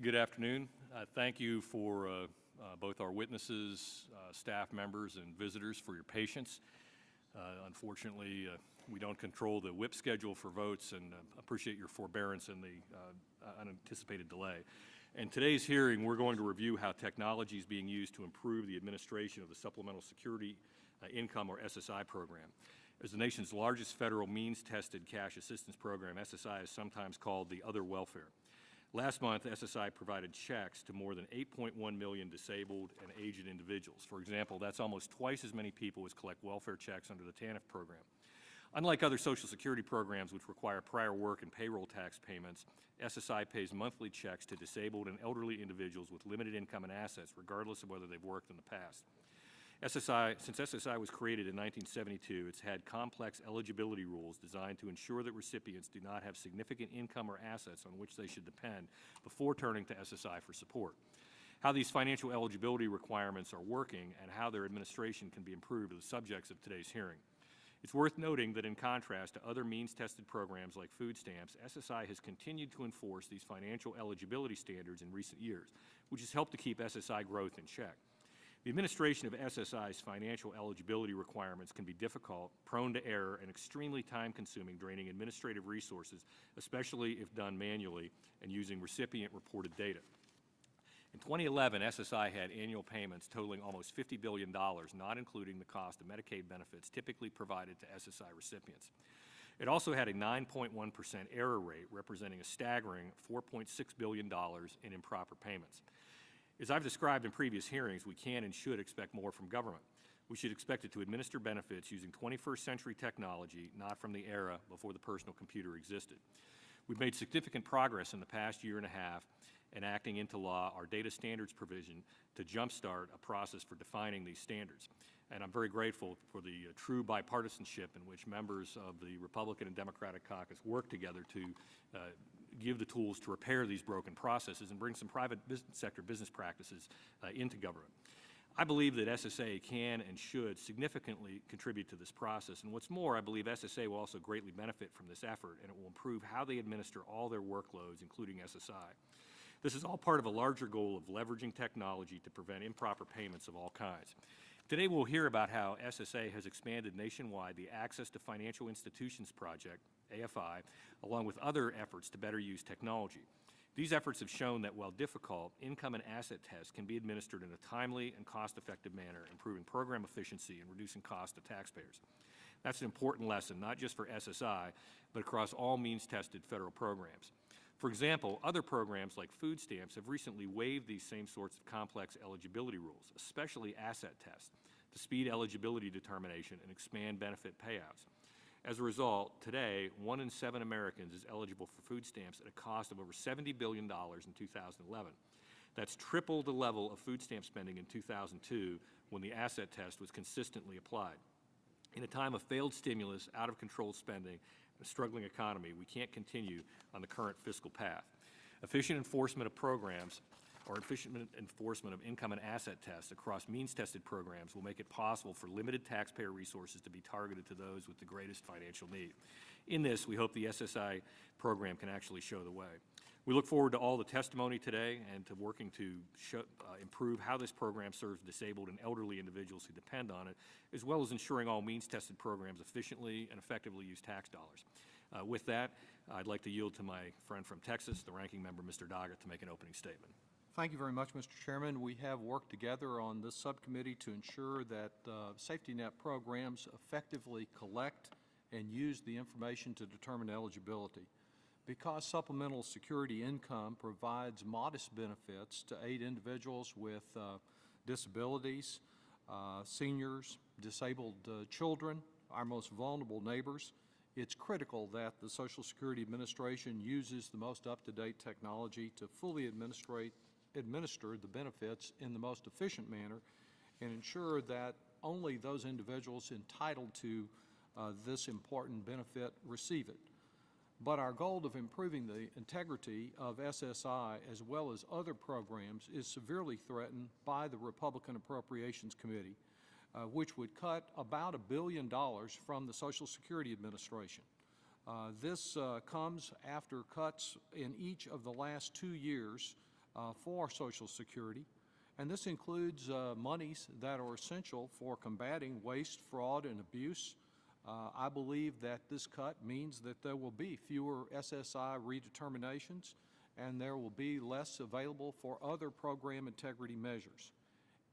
Good afternoon. Thank you for both our witnesses, staff members, and visitors for your patience. Unfortunately, we don't control the whip schedule for votes, and appreciate your forbearance in the unanticipated delay. In today's hearing, we're going to review how technology is being used to improve the administration of the Supplemental Security Income, or SSI, program. As the nation's largest federal means-tested cash assistance program, SSI is sometimes called the other welfare. Last month, SSI provided checks to more than 8.1 million disabled and aged individuals. For example, that's almost twice as many people as collect welfare checks under the TANF program. Unlike other Social Security programs which require prior work and payroll tax payments, SSI pays monthly checks to disabled and elderly individuals with limited income and assets, regardless of whether they've worked in the past. Since SSI was created in 1972, it's had complex eligibility rules designed to ensure that recipients do not have significant income or assets on which they should depend before turning to SSI for support. How these financial eligibility requirements are working and how their administration can be improved are the subjects of today's hearing. It's worth noting that in contrast to other means-tested programs like food stamps, SSI has continued to enforce these financial eligibility standards in recent years, which has helped to keep SSI growth in check. The administration of SSI's financial eligibility requirements can be difficult, prone to error, and extremely time-consuming, draining administrative resources, especially if done manually and using recipient-reported data. In 2011, SSI had annual payments totaling almost $50 billion, not including the cost of Medicaid benefits typically provided to SSI recipients. It also had a 9.1% error rate, representing a staggering $4.6 billion in improper payments. As I've described in previous hearings, we can and should expect more from government. We should expect it to administer benefits using 21st century technology, not from the era before the personal computer existed. We've made significant progress in the past year and a half enacting into law our data standards provision to jumpstart a process for defining these standards. And I'm very grateful for the true bipartisanship in which members of the Republican and Democratic caucus work together to give the tools to repair these broken processes and bring some private sector business practices into government. I believe that SSA can and should significantly contribute to this process. And what's more, I believe SSA will also greatly benefit from this effort, and it will improve how they administer all their workloads, including SSI. This is all part of a larger goal of leveraging technology to prevent improper payments of all kinds. Today we'll hear about how SSA has expanded nationwide the Access to Financial Institutions Project, AFI, along with other efforts to better use technology. These efforts have shown that while difficult, income and asset tests can be administered in a timely and cost-effective manner, improving program efficiency and reducing costs to taxpayers. That's an important lesson, not just for SSI, but across all means-tested federal programs. For example, other programs like food stamps have recently waived these same sorts of complex eligibility rules, especially asset tests, to speed eligibility determination and expand benefit payouts. As a result, today, 1 in 7 Americans is eligible for food stamps at a cost of over $70 billion in 2011. That's triple the level of food stamp spending in 2002 when the asset test was consistently applied. In a time of failed stimulus, out-of-control spending, and a struggling economy, we can't continue on the current fiscal path. Efficient enforcement of programs or efficient enforcement of income and asset tests across means-tested programs will make it possible for limited taxpayer resources to be targeted to those with the greatest financial need. In this, we hope the SSI program can actually show the way. We look forward to all the testimony today and to working to improve how this program serves disabled and elderly individuals who depend on it, as well as ensuring all means-tested programs efficiently and effectively use tax dollars. With that, I'd like to yield to my friend from Texas, the ranking member, Mr. Doggett, to make an opening statement. Thank you very much, Mr. Chairman. We have worked together on this subcommittee to ensure that safety net programs effectively collect and use the information to determine eligibility. Because supplemental security income provides modest benefits to aid individuals with disabilities, seniors, disabled children, our most vulnerable neighbors, it's critical that the Social Security Administration uses the most up-to-date technology to fully administer the benefits in the most efficient manner and ensure that only those individuals entitled to this important benefit receive it. But our goal of improving the integrity of SSI as well as other programs is severely threatened by the Republican Appropriations Committee, which would cut about $1 billion from the Social Security Administration. This comes after cuts in each of the last 2 years for Social Security, and this includes monies that are essential for combating waste, fraud, and abuse. I believe that this cut means that there will be fewer SSI redeterminations and there will be less available for other program integrity measures.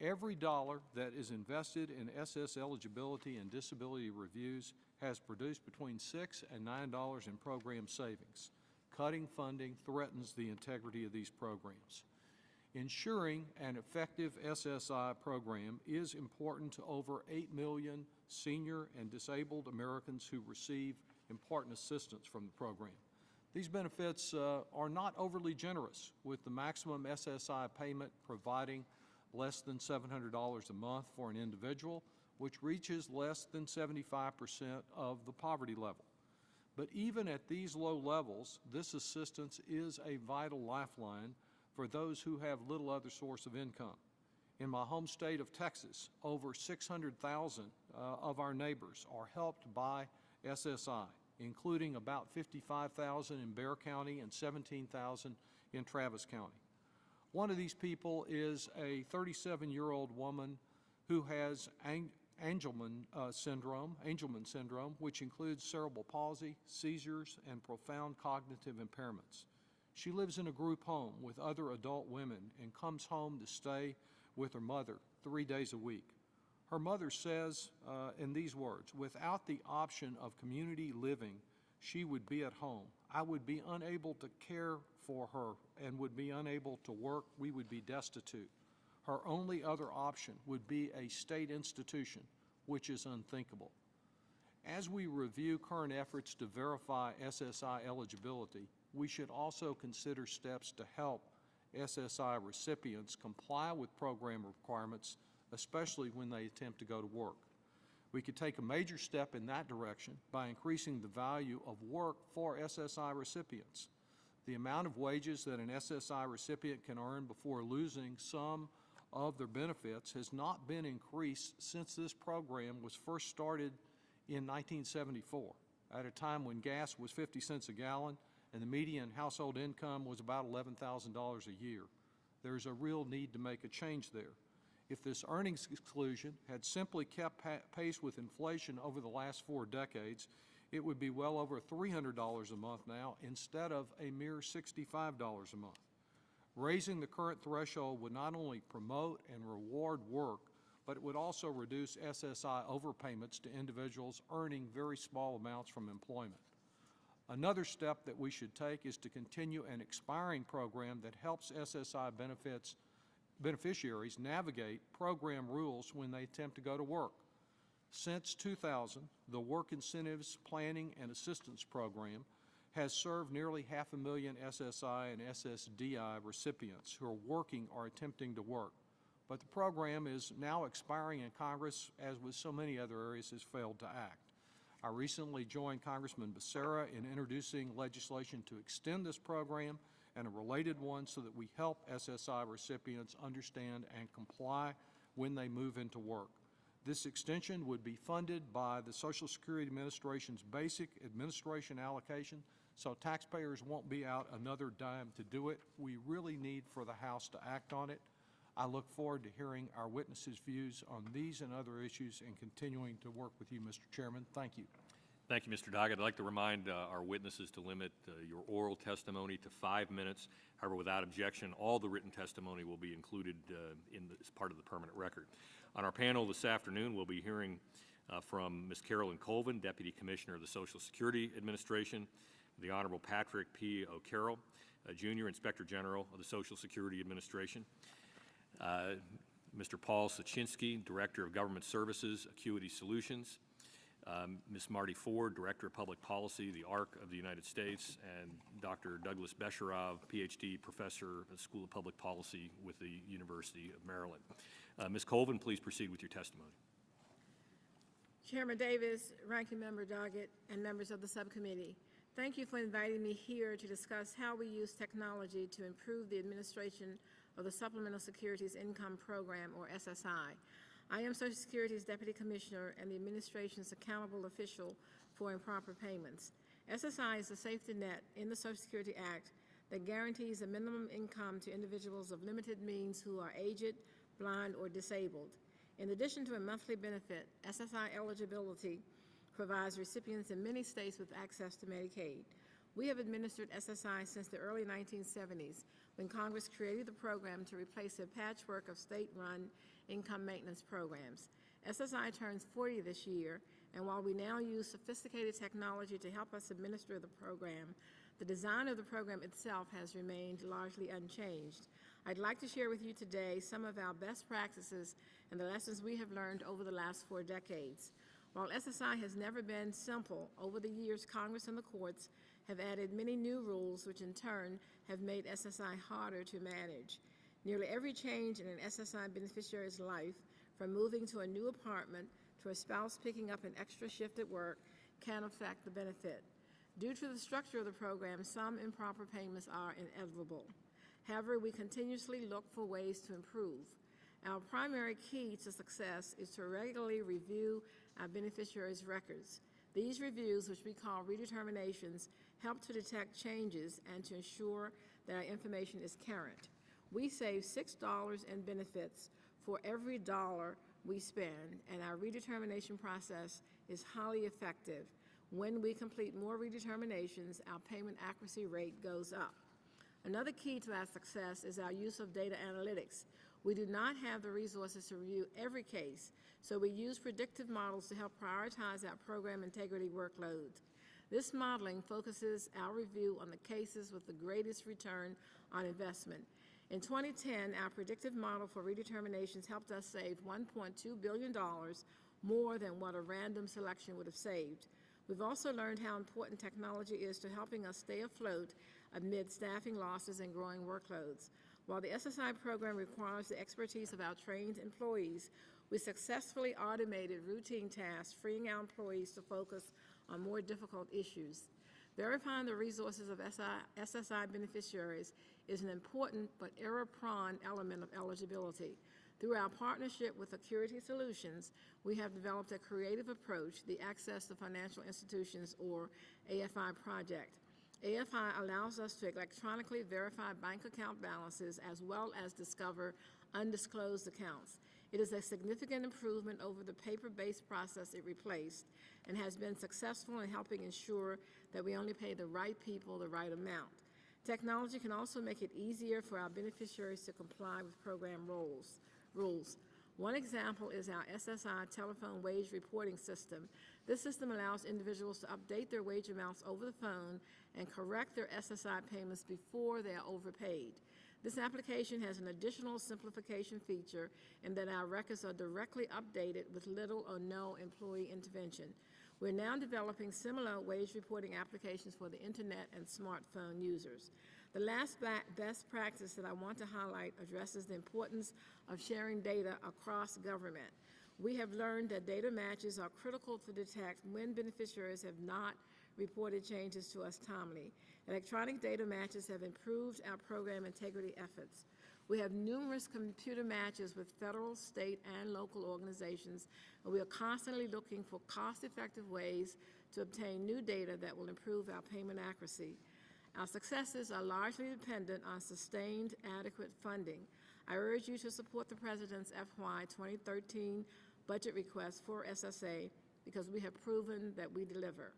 Every dollar that is invested in SS eligibility and disability reviews has produced between $6 and $9 in program savings. Cutting funding threatens the integrity of these programs. Ensuring an effective SSI program is important to over 8 million senior and disabled Americans who receive important assistance from the program. These benefits are not overly generous, with the maximum SSI payment providing less than $700 a month for an individual, which reaches less than 75% of the poverty level. But even at these low levels, this assistance is a vital lifeline for those who have little other source of income. In my home state of Texas, over 600,000 of our neighbors are helped by SSI, including about 55,000 in Bexar County and 17,000 in Travis County. One of these people is a 37-year-old woman who has Angelman syndrome, which includes cerebral palsy, seizures, and profound cognitive impairments. She lives in a group home with other adult women and comes home to stay with her mother 3 days a week. Her mother says in these words, "Without the option of community living, she would be at home. I would be unable to care for her and would be unable to work. We would be destitute. Her only other option would be a state institution, which is unthinkable." As we review current efforts to verify SSI eligibility, we should also consider steps to help SSI recipients comply with program requirements, especially when they attempt to go to work. We could take a major step in that direction by increasing the value of work for SSI recipients. The amount of wages that an SSI recipient can earn before losing some of their benefits has not been increased since this program was first started in 1974, at a time when gas was 50 cents a gallon and the median household income was about $11,000 a year. There's a real need to make a change there. If this earnings exclusion had simply kept pace with inflation over the last 4 decades, it would be well over $300 a month now instead of a mere $65 a month. Raising the current threshold would not only promote and reward work, but it would also reduce SSI overpayments to individuals earning very small amounts from employment. Another step that we should take is to continue an expiring program that helps SSI beneficiaries navigate program rules when they attempt to go to work. Since 2000, the Work Incentives Planning and Assistance Program has served nearly 500,000 SSI and SSDI recipients who are working or attempting to work. But the program is now expiring and Congress, as with so many other areas, has failed to act. I recently joined Congressman Becerra in introducing legislation to extend this program and a related one so that we help SSI recipients understand and comply when they move into work. This extension would be funded by the Social Security Administration's basic administration allocation, so taxpayers won't be out another dime to do it. We really need for the House to act on it. I look forward to hearing our witnesses' views on these and other issues and continuing to work with you, Mr. Chairman. Thank you. Thank you, Mr. Doggett. I'd like to remind our witnesses to limit your oral testimony to 5 minutes. However, without objection, all the written testimony will be included as part of the permanent record. On our panel this afternoon, we'll be hearing from Ms. Carolyn Colvin, Deputy Commissioner of the Social Security Administration, the Honorable Patrick P. O'Carroll, Junior Inspector General of the Social Security Administration, Mr. Paul Sachinsky, Director of Government Services, Acuity Solutions, Ms. Marty Ford, Director of Public Policy, the ARC of the United States, and Dr. Douglas Besharov, PhD, Professor of the School of Public Policy with the University of Maryland. Ms. Colvin, please proceed with your testimony. Chairman Davis, Ranking Member Doggett, and members of the subcommittee, thank you for inviting me here to discuss how we use technology to improve the administration of the Supplemental Securities Income Program, or SSI. I am Social Security's Deputy Commissioner and the administration's accountable official for improper payments. SSI is the safety net in the Social Security Act that guarantees a minimum income to individuals of limited means who are aged, blind, or disabled. In addition to a monthly benefit, SSI eligibility provides recipients in many states with access to Medicaid. We have administered SSI since the early 1970s, when Congress created the program to replace a patchwork of state-run income maintenance programs. SSI turns 40 this year, and while we now use sophisticated technology to help us administer the program, the design of the program itself has remained largely unchanged. I'd like to share with you today some of our best practices and the lessons we have learned over the last 4 decades. While SSI has never been simple, over the years, Congress and the courts have added many new rules, which in turn have made SSI harder to manage. Nearly every change in an SSI beneficiary's life, from moving to a new apartment to a spouse picking up an extra shift at work, can affect the benefit. Due to the structure of the program, some improper payments are inevitable. However, we continuously look for ways to improve. Our primary key to success is to regularly review our beneficiaries' records. These reviews, which we call redeterminations, help to detect changes and to ensure that our information is current. We save $6 in benefits for every dollar we spend, and our redetermination process is highly effective. When we complete more redeterminations, our payment accuracy rate goes up. Another key to our success is our use of data analytics. We do not have the resources to review every case, so we use predictive models to help prioritize our program integrity workloads. This modeling focuses our review on the cases with the greatest return on investment. In 2010, our predictive model for redeterminations helped us save $1.2 billion, more than what a random selection would have saved. We've also learned how important technology is to helping us stay afloat amid staffing losses and growing workloads. While the SSI program requires the expertise of our trained employees, we successfully automated routine tasks, freeing our employees to focus on more difficult issues. Verifying the resources of SSI beneficiaries is an important but error-prone element of eligibility. Through our partnership with Security Solutions, we have developed a creative approach, the Access to Financial Institutions, or AFI project. AFI allows us to electronically verify bank account balances as well as discover undisclosed accounts. It is a significant improvement over the paper-based process it replaced and has been successful in helping ensure that we only pay the right people the right amount. Technology can also make it easier for our beneficiaries to comply with program rules. One example is our SSI telephone wage reporting system. This system allows individuals to update their wage amounts over the phone and correct their SSI payments before they are overpaid. This application has an additional simplification feature in that our records are directly updated with little or no employee intervention. We're now developing similar wage reporting applications for the internet and smartphone users. The last best practice that I want to highlight addresses the importance of sharing data across government. We have learned that data matches are critical to detect when beneficiaries have not reported changes to us timely. Electronic data matches have improved our program integrity efforts. We have numerous computer matches with federal, state, and local organizations, and we are constantly looking for cost-effective ways to obtain new data that will improve our payment accuracy. Our successes are largely dependent on sustained, adequate funding. I urge you to support the President's FY 2013 budget request for SSA because we have proven that we deliver.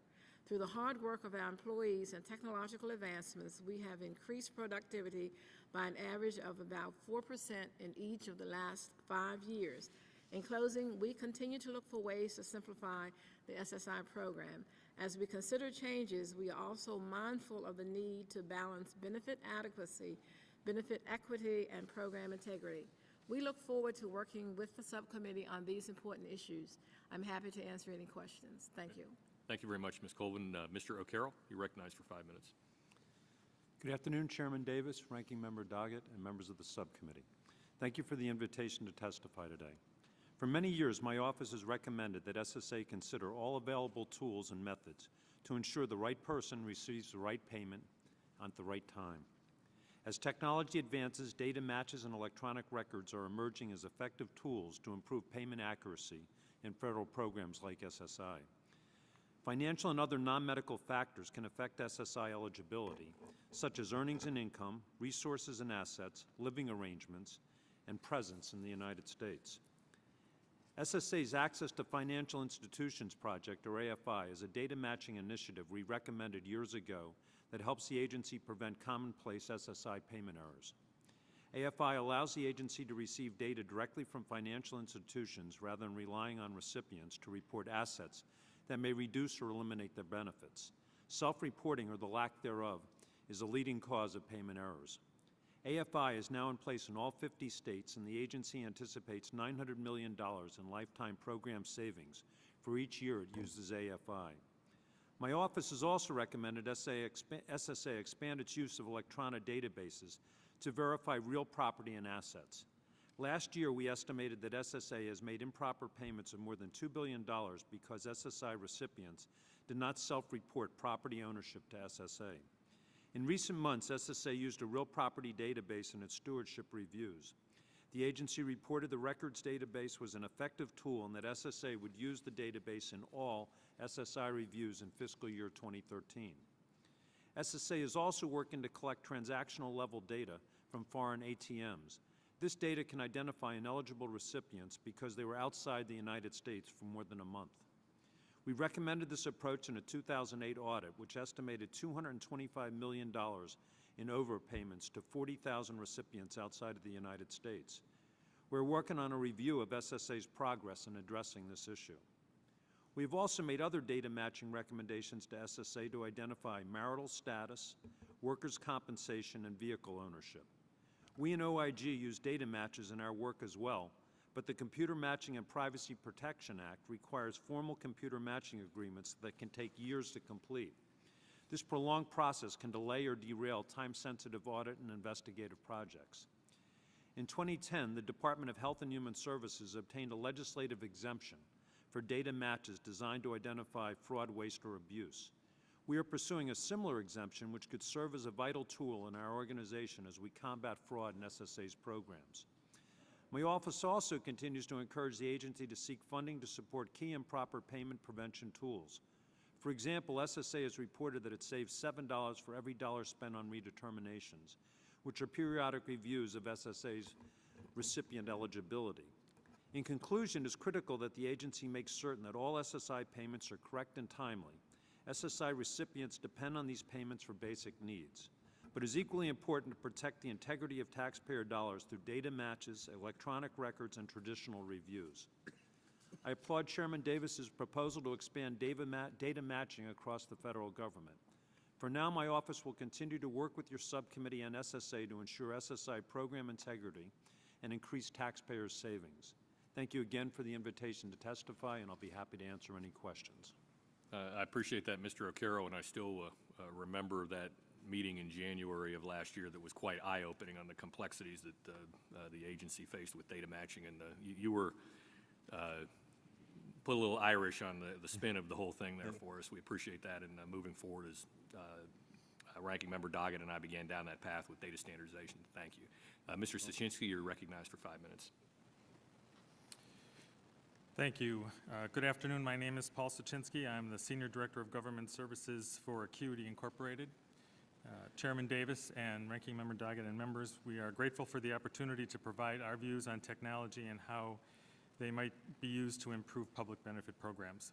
Through the hard work of our employees and technological advancements, we have increased productivity by an average of about 4% in each of the last 5 years. In closing, we continue to look for ways to simplify the SSI program. As we consider changes, we are also mindful of the need to balance benefit adequacy, benefit equity, and program integrity. We look forward to working with the subcommittee on these important issues. I'm happy to answer any questions. Thank you. Thank you very much, Ms. Colvin. Mr. O'Carroll, you're recognized for 5 minutes. Good afternoon, Chairman Davis, Ranking Member Doggett, and members of the subcommittee. Thank you for the invitation to testify today. For many years, my office has recommended that SSA consider all available tools and methods to ensure the right person receives the right payment at the right time. As technology advances, data matches and electronic records are emerging as effective tools to improve payment accuracy in federal programs like SSI. Financial and other non-medical factors can affect SSI eligibility, such as earnings and income, resources and assets, living arrangements, and presence in the United States. SSA's Access to Financial Institutions Project, or AFI, is a data matching initiative we recommended years ago that helps the agency prevent commonplace SSI payment errors. AFI allows the agency to receive data directly from financial institutions rather than relying on recipients to report assets that may reduce or eliminate their benefits. Self-reporting, or the lack thereof, is a leading cause of payment errors. AFI is now in place in all 50 states, and the agency anticipates $900 million in lifetime program savings for each year it uses AFI. My office has also recommended SSA expand its use of electronic databases to verify real property and assets. Last year, we estimated that SSA has made improper payments of more than $2 billion because SSI recipients did not self-report property ownership to SSA. In recent months, SSA used a real property database in its stewardship reviews. The agency reported the records database was an effective tool and that SSA would use the database in all SSI reviews in fiscal year 2013. SSA is also working to collect transactional level data from foreign ATMs. This data can identify ineligible recipients because they were outside the United States for more than a month. We recommended this approach in a 2008 audit, which estimated $225 million in overpayments to 40,000 recipients outside of the United States. We're working on a review of SSA's progress in addressing this issue. We've also made other data matching recommendations to SSA to identify marital status, workers' compensation, and vehicle ownership. We in OIG use data matches in our work as well, but the Computer Matching and Privacy Protection Act requires formal computer matching agreements that can take years to complete. This prolonged process can delay or derail time-sensitive audit and investigative projects. In 2010, the Department of Health and Human Services obtained a legislative exemption for data matches designed to identify fraud, waste, or abuse. We are pursuing a similar exemption which could serve as a vital tool in our organization as we combat fraud in SSA's programs. My office also continues to encourage the agency to seek funding to support key improper payment prevention tools. For example, SSA has reported that it saves $7 for every dollar spent on redeterminations, which are periodic reviews of SSA's recipient eligibility. In conclusion, it is critical that the agency makes certain that all SSI payments are correct and timely. SSI recipients depend on these payments for basic needs. But it is equally important to protect the integrity of taxpayer dollars through data matches, electronic records, and traditional reviews. I applaud Chairman Davis's proposal to expand data matching across the federal government. For now, my office will continue to work with your subcommittee and SSA to ensure SSI program integrity and increase taxpayers' savings. Thank you again for the invitation to testify, and I'll be happy to answer any questions. I appreciate that, Mr. O'Carroll, and I still remember that meeting in January of last year that was quite eye-opening on the complexities that the agency faced with data matching. And you were put a little Irish on the spin of the whole thing there for us. We appreciate that, and moving forward as Ranking Member Doggett and I began down that path with data standardization. Thank you. Mr. Soshinsky, you're recognized for 5 minutes. Thank you. Good afternoon. My name is Paul Soshinsky. I'm the Senior Director of Government Services for Acuity Incorporated. Chairman Davis and Ranking Member Doggett and members, we are grateful for the opportunity to provide our views on technology and how they might be used to improve public benefit programs.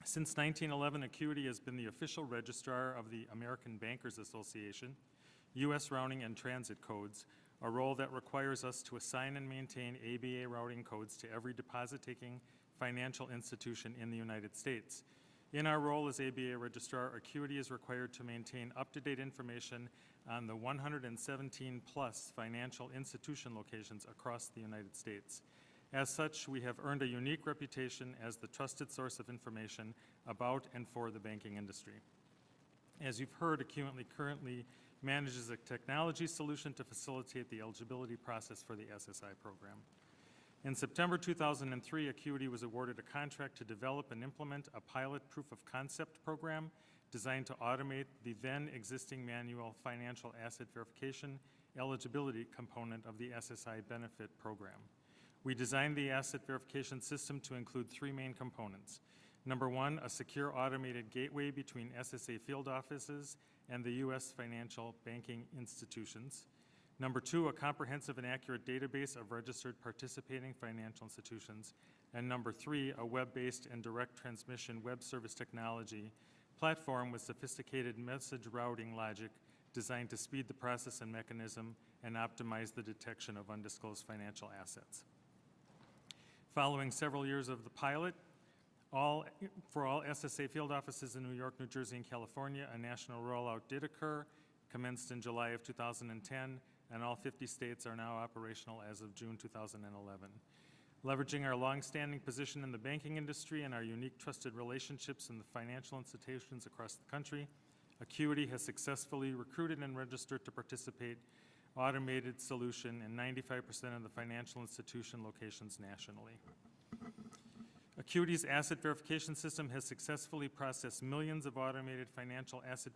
Since 1911, Acuity has been the official registrar of the American Bankers Association, U.S. routing and transit codes, a role that requires us to assign and maintain ABA routing codes to every deposit-taking financial institution in the United States. In our role as ABA registrar, Acuity is required to maintain up-to-date information on the 117-plus financial institution locations across the United States. As such, we have earned a unique reputation as the trusted source of information about and for the banking industry. As you've heard, Acuity currently manages a technology solution to facilitate the eligibility process for the SSI program. In September 2003, Acuity was awarded a contract to develop and implement a pilot proof of concept program designed to automate the then existing manual financial asset verification eligibility component of the SSI benefit program. We designed the asset verification system to include three main components: Number one, a secure automated gateway between SSA field offices and the U.S. financial banking institutions. Number two, a comprehensive and accurate database of registered participating financial institutions. And number three, a web-based and direct transmission web service technology platform with sophisticated message routing logic designed to speed the process and mechanism and optimize the detection of undisclosed financial assets. Following several years of the pilot, for all SSA field offices in New York, New Jersey, and California, a national rollout did occur, commenced in July of 2010, and all 50 states are now operational as of June 2011. Leveraging our longstanding position in the banking industry and our unique trusted relationships in the financial institutions across the country, Acuity has successfully recruited and registered to participate automated solution in 95% of the financial institution locations nationally. Acuity's asset verification system has successfully processed millions of automated financial asset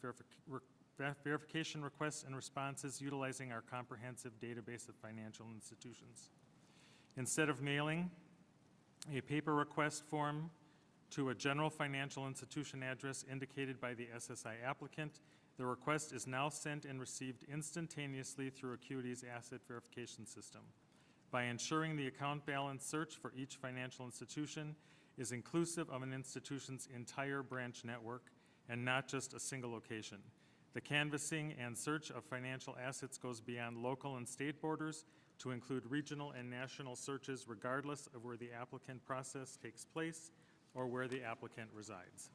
verification requests and responses utilizing our comprehensive database of financial institutions. Instead of mailing a paper request form to a general financial institution address indicated by the SSI applicant, the request is now sent and received instantaneously through Acuity's asset verification system. By ensuring the account balance search for each financial institution is inclusive of an institution's entire branch network and not just a single location. The canvassing and search of financial assets goes beyond local and state borders to include regional and national searches regardless of where the applicant process takes place or where the applicant resides.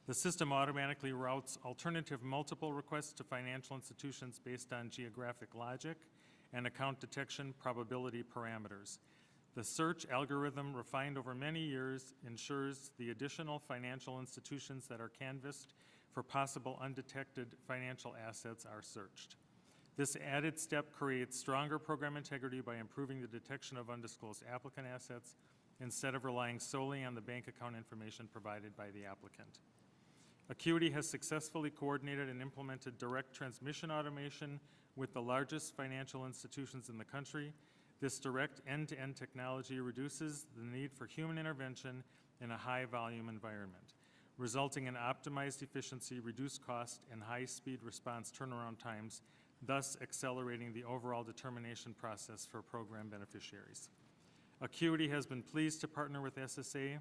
The system automatically routes alternative multiple requests to financial institutions based on geographic logic and account detection probability parameters. The search algorithm, refined over many years, ensures the additional financial institutions that are canvassed for possible undetected financial assets are searched. This added step creates stronger program integrity by improving the detection of undisclosed applicant assets instead of relying solely on the bank account information provided by the applicant. Acuity has successfully coordinated and implemented direct transmission automation with the largest financial institutions in the country. This direct end-to-end technology reduces the need for human intervention in a high-volume environment, resulting in optimized efficiency, reduced cost, and high-speed response turnaround times, thus accelerating the overall determination process for program beneficiaries. Acuity has been pleased to partner with SSA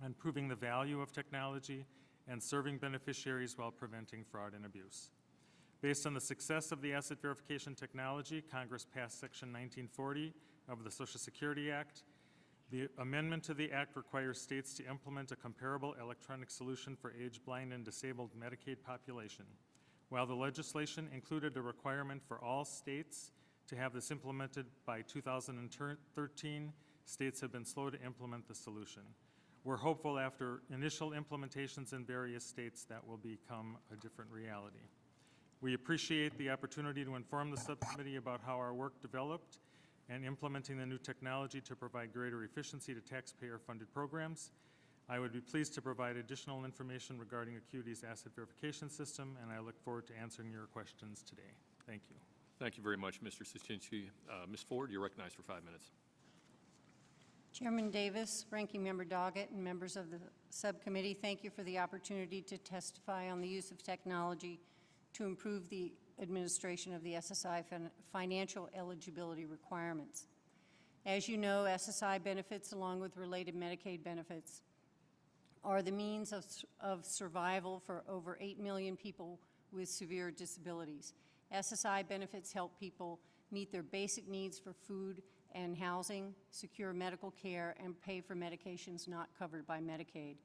on proving the value of technology and serving beneficiaries while preventing fraud and abuse. Based on the success of the asset verification technology, Congress passed Section 1940 of the Social Security Act. The amendment to the Act requires states to implement a comparable electronic solution for age-blind and disabled Medicaid population. While the legislation included a requirement for all states to have this implemented by 2013, states have been slow to implement the solution. We're hopeful after initial implementations in various states that will become a different reality. We appreciate the opportunity to inform the subcommittee about how our work developed and implementing the new technology to provide greater efficiency to taxpayer-funded programs. I would be pleased to provide additional information regarding Acuity's asset verification system, and I look forward to answering your questions today. Thank you. Thank you very much, Mr. Suchinsky. Ms. Ford, you're recognized for 5 minutes. Chairman Davis, Ranking Member Doggett, and members of the subcommittee, thank you for the opportunity to testify on the use of technology to improve the administration of the SSI financial eligibility requirements. As you know, SSI benefits, along with related Medicaid benefits, are the means of survival for over 8 million people with severe disabilities. SSI benefits help people meet their basic needs for food and housing, secure medical care, and pay for medications not covered by Medicaid.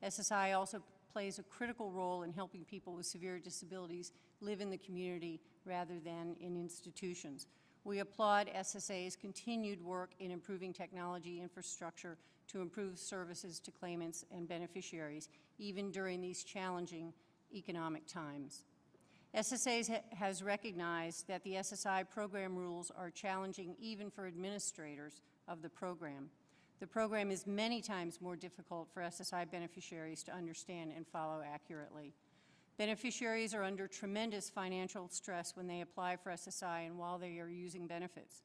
SSI also plays a critical role in helping people with severe disabilities live in the community rather than in institutions. We applaud SSA's continued work in improving technology infrastructure to improve services to claimants and beneficiaries, even during these challenging economic times. SSA has recognized that the SSI program rules are challenging even for administrators of the program. The program is many times more difficult for SSI beneficiaries to understand and follow accurately. Beneficiaries are under tremendous financial stress when they apply for SSI and while they are using benefits.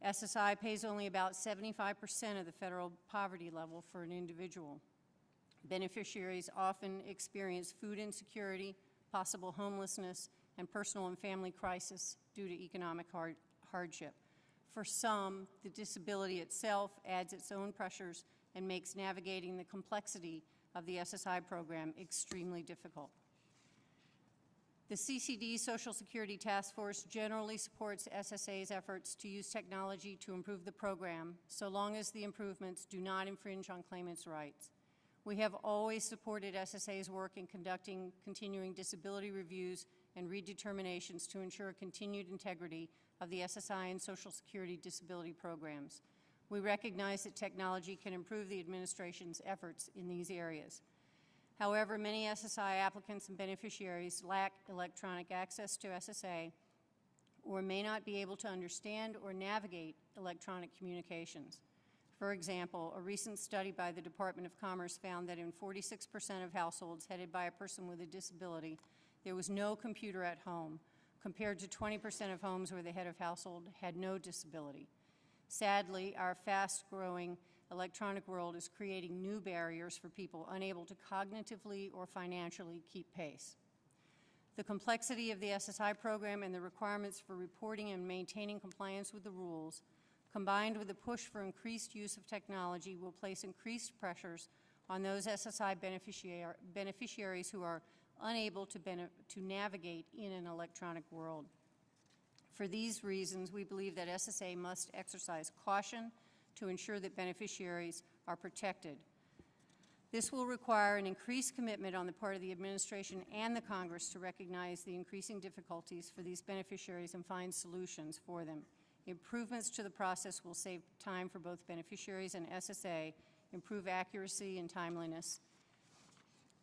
SSI pays only about 75% of the federal poverty level for an individual. Beneficiaries often experience food insecurity, possible homelessness, and personal and family crisis due to economic hardship. For some, the disability itself adds its own pressures and makes navigating the complexity of the SSI program extremely difficult. The CCD Social Security Task Force generally supports SSA's efforts to use technology to improve the program, so long as the improvements do not infringe on claimants' rights. We have always supported SSA's work in conducting continuing disability reviews and redeterminations to ensure continued integrity of the SSI and Social Security disability programs. We recognize that technology can improve the administration's efforts in these areas. However, many SSI applicants and beneficiaries lack electronic access to SSA or may not be able to understand or navigate electronic communications. For example, a recent study by the Department of Commerce found that in 46% of households headed by a person with a disability, there was no computer at home, compared to 20% of homes where the head of household had no disability. Sadly, our fast-growing electronic world is creating new barriers for people unable to cognitively or financially keep pace. The complexity of the SSI program and the requirements for reporting and maintaining compliance with the rules, combined with the push for increased use of technology, will place increased pressures on those SSI beneficiaries who are unable to navigate in an electronic world. For these reasons, we believe that SSA must exercise caution to ensure that beneficiaries are protected. This will require an increased commitment on the part of the administration and the Congress to recognize the increasing difficulties for these beneficiaries and find solutions for them. Improvements to the process will save time for both beneficiaries and SSA, improve accuracy and timeliness,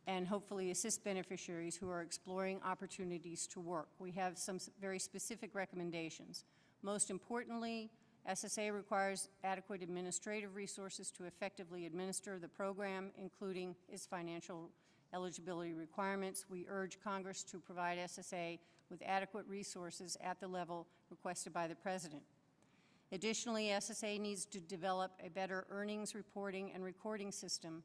and hopefully assist beneficiaries who are exploring opportunities to work. We have some very specific recommendations. Most importantly, SSA requires adequate administrative resources to effectively administer the program, including its financial eligibility requirements. We urge Congress to provide SSA with adequate resources at the level requested by the President. Additionally, SSA needs to develop a better earnings reporting and recording system,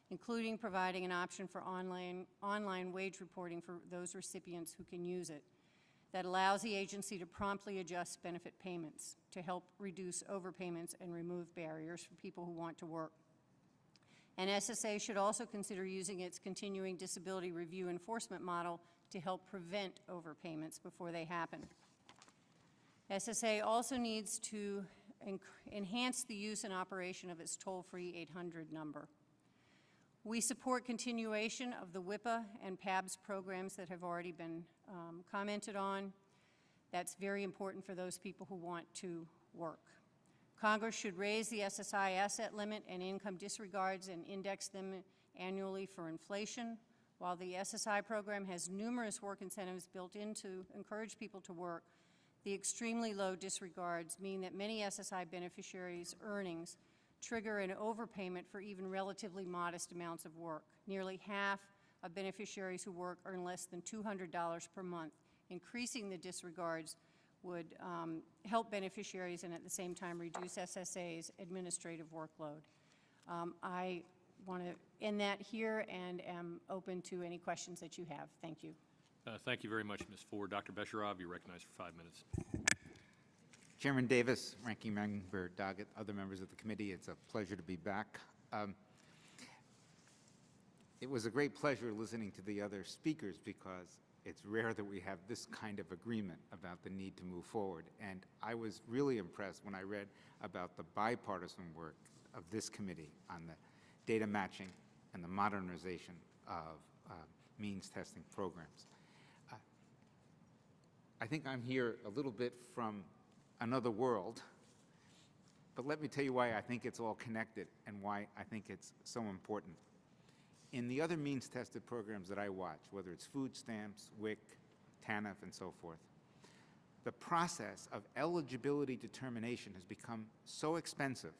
including providing an option for online wage reporting for those recipients who can use it, that allows the agency to promptly adjust benefit payments to help reduce overpayments and remove barriers for people who want to work. And SSA should also consider using its continuing disability review enforcement model to help prevent overpayments before they happen. SSA also needs to enhance the use and operation of its toll-free 800 number. We support continuation of the WIPA and PABS programs that have already been commented on. That's very important for those people who want to work. Congress should raise the SSI asset limit and income disregards and index them annually for inflation. While the SSI program has numerous work incentives built in to encourage people to work, the extremely low disregards mean that many SSI beneficiaries' earnings trigger an overpayment for even relatively modest amounts of work. Nearly half of beneficiaries who work earn less than $200 per month. Increasing the disregards would help beneficiaries and at the same time reduce SSA's administrative workload. I want to end that here and am open to any questions that you have. Thank you. Thank you very much, Ms. Ford. Dr. Besharov, you're recognized for 5 minutes. Chairman Davis, Ranking Member Doggett, other members of the committee, it's a pleasure to be back. It was a great pleasure listening to the other speakers because it's rare that we have this kind of agreement about the need to move forward. And I was really impressed when I read about the bipartisan work of this committee on the data matching and the modernization of means testing programs. I think I'm here a little bit from another world, but let me tell you why I think it's all connected and why I think it's so important. In the other means-tested programs that I watch, whether it's food stamps, WIC, TANF, and so forth, the process of eligibility determination has become so expensive,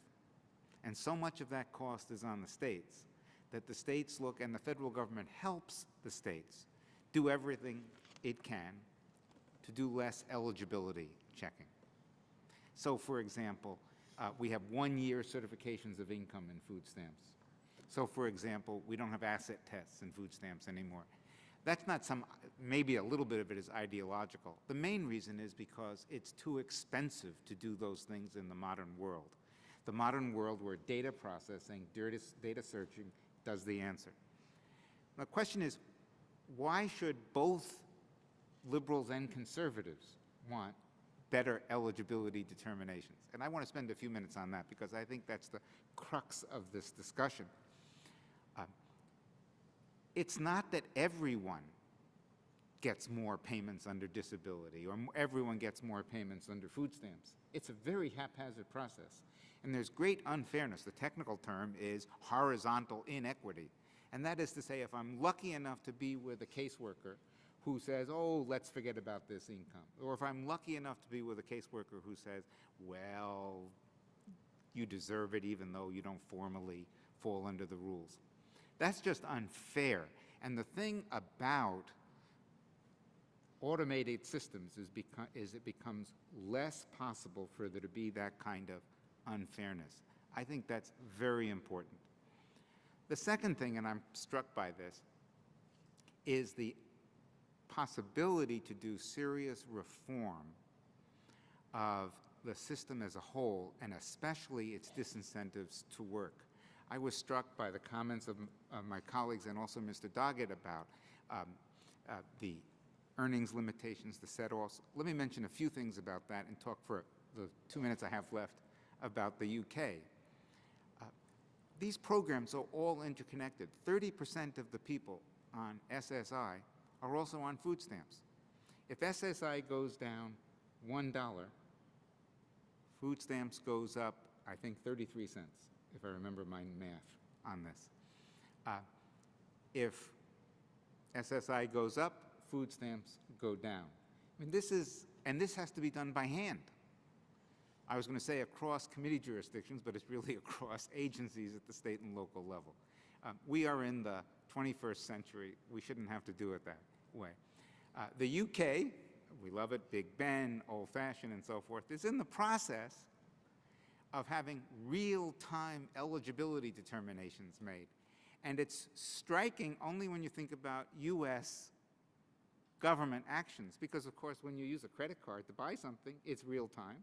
and so much of that cost is on the states, that the states look, and the federal government helps the states do everything it can to do less eligibility checking. So, for example, we have 1-year certifications of income in food stamps. So, for example, we don't have asset tests in food stamps anymore. That's not maybe a little bit of it is ideological. The main reason is because it's too expensive to do those things in the modern world. The modern world where data processing, data searching does the answer. The question is, why should both liberals and conservatives want better eligibility determinations? And I want to spend a few minutes on that because I think that's the crux of this discussion. It's not that everyone gets more payments under disability or everyone gets more payments under food stamps. It's a very haphazard process. And there's great unfairness. The technical term is horizontal inequity. And that is to say, if I'm lucky enough to be with a caseworker who says, oh, let's forget about this income, or if I'm lucky enough to be with a caseworker who says, well, you deserve it even though you don't formally fall under the rules. That's just unfair. And the thing about automated systems is it becomes less possible for there to be that kind of unfairness. I think that's very important. The second thing, and I'm struck by this, is the possibility to do serious reform of the system as a whole, and especially its disincentives to work. I was struck by the comments of my colleagues and also Mr. Doggett about the earnings limitations, the set-offs. Let me mention a few things about that and talk for the 2 minutes I have left about the UK. These programs are all interconnected. 30% of the people on SSI are also on food stamps. If SSI goes down $1, food stamps goes up, I think, 33 cents, if I remember my math on this. If SSI goes up, food stamps go down. I mean, this has to be done by hand. I was going to say across committee jurisdictions, but it's really across agencies at the state and local level. We are in the 21st century. We shouldn't have to do it that way. The UK, we love it, Big Ben, old-fashioned, and so forth, is in the process of having real-time eligibility determinations made. And it's striking only when you think about U.S. government actions, because, of course, when you use a credit card to buy something, it's real-time.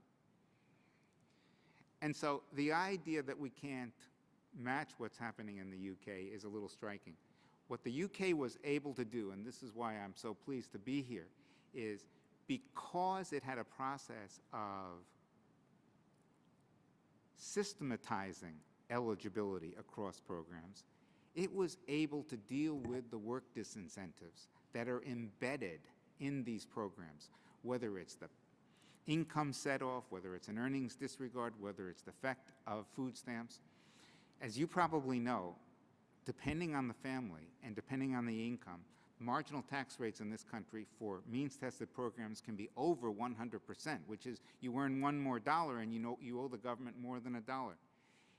And so the idea that we can't match what's happening in the UK is a little striking. What the UK was able to do, and this is why I'm so pleased to be here, is because it had a process of systematizing eligibility across programs, it was able to deal with the work disincentives that are embedded in these programs, whether it's the income set-off, whether it's an earnings disregard, whether it's the effect of food stamps. As you probably know, depending on the family and depending on the income, marginal tax rates in this country for means-tested programs can be over 100%, which is you earn $1 more and you owe the government more than $1.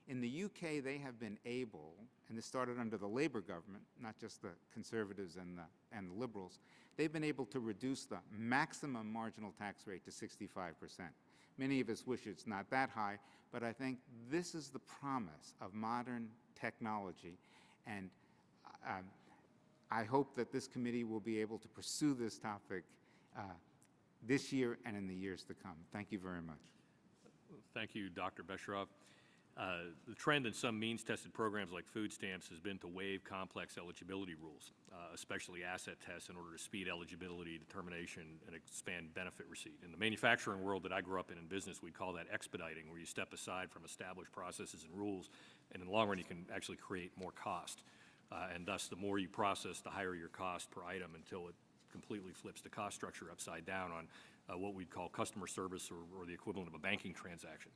In the UK, they have been able, and this started under the Labour government, not just the Conservatives and the Liberals, they've been able to reduce the maximum marginal tax rate to 65%. Many of us wish it's not that high, but I think this is the promise of modern technology, and I hope that this committee will be able to pursue this topic this year and in the years to come. Thank you very much. Thank you, Dr. Besharov. The trend in some means-tested programs like food stamps has been to waive complex eligibility rules, especially asset tests, in order to speed eligibility determination and expand benefit receipt. In the manufacturing world that I grew up in business, we call that expediting, where you step aside from established processes and rules, and in the long run, you can actually create more cost. And thus, the more you process, the higher your cost per item until it completely flips the cost structure upside down on what we'd call customer service or the equivalent of a banking transaction.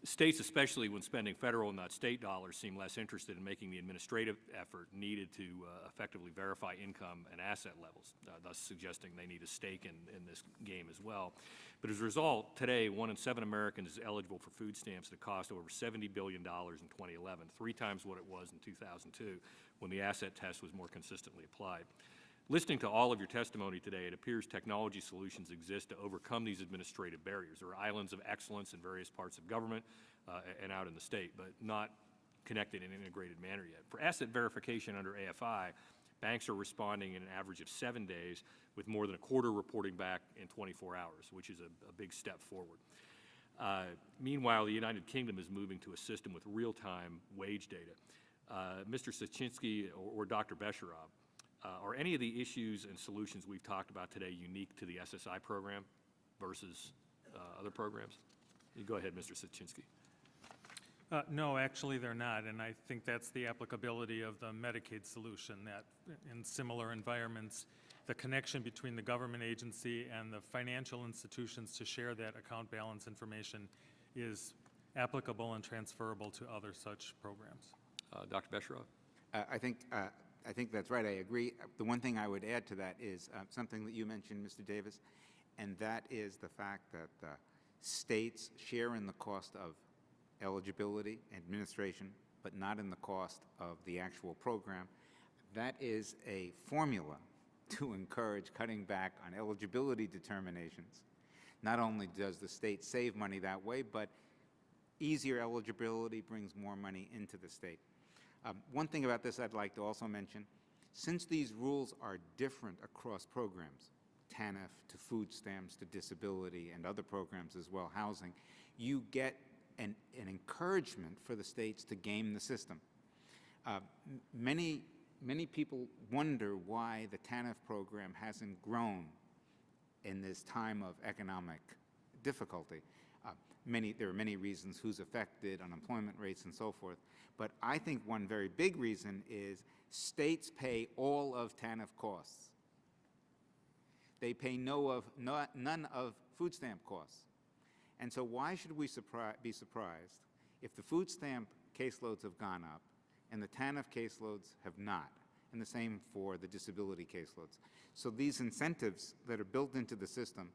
States, especially when spending federal and not state dollars, seem less interested in making the administrative effort needed to effectively verify income and asset levels, thus suggesting they need a stake in this game as well. But as a result, today, 1 in 7 Americans is eligible for food stamps that cost over $70 billion in 2011, 3 times what it was in 2002, when the asset test was more consistently applied. Listening to all of your testimony today, it appears technology solutions exist to overcome these administrative barriers. There are islands of excellence in various parts of government and out in the state, but not connected in an integrated manner yet. For asset verification under AFI, banks are responding in an average of 7 days, with more than a quarter reporting back in 24 hours, which is a big step forward. Meanwhile, the United Kingdom is moving to a system with real-time wage data. Mr. Sachinsky or Dr. Besharab, are any of the issues and solutions we've talked about today unique to the SSI program versus other programs? You go ahead, Mr. Sachinsky. No, actually they're not, and I think that's the applicability of the Medicaid solution, that in similar environments, the connection between the government agency and the financial institutions to share that account balance information is applicable and transferable to other such programs. Dr. Besharab? I think that's right. I agree. The one thing I would add to that is something that you mentioned, Mr. Davis, and that is the fact that states share in the cost of eligibility, administration, but not in the cost of the actual program. That is a formula to encourage cutting back on eligibility determinations. Not only does the state save money that way, but easier eligibility brings more money into the state. One thing about this I'd like to also mention, since these rules are different across programs, TANF to food stamps to disability and other programs as well, housing, you get an encouragement for the states to game the system. Many people wonder why the TANF program hasn't grown in this time of economic difficulty. There are many reasons: who's affected, unemployment rates, and so forth. But I think one very big reason is states pay all of TANF costs. They pay none of food stamp costs. And so why should we be surprised if the food stamp caseloads have gone up and the TANF caseloads have not, and the same for the disability caseloads? So these incentives that are built into the system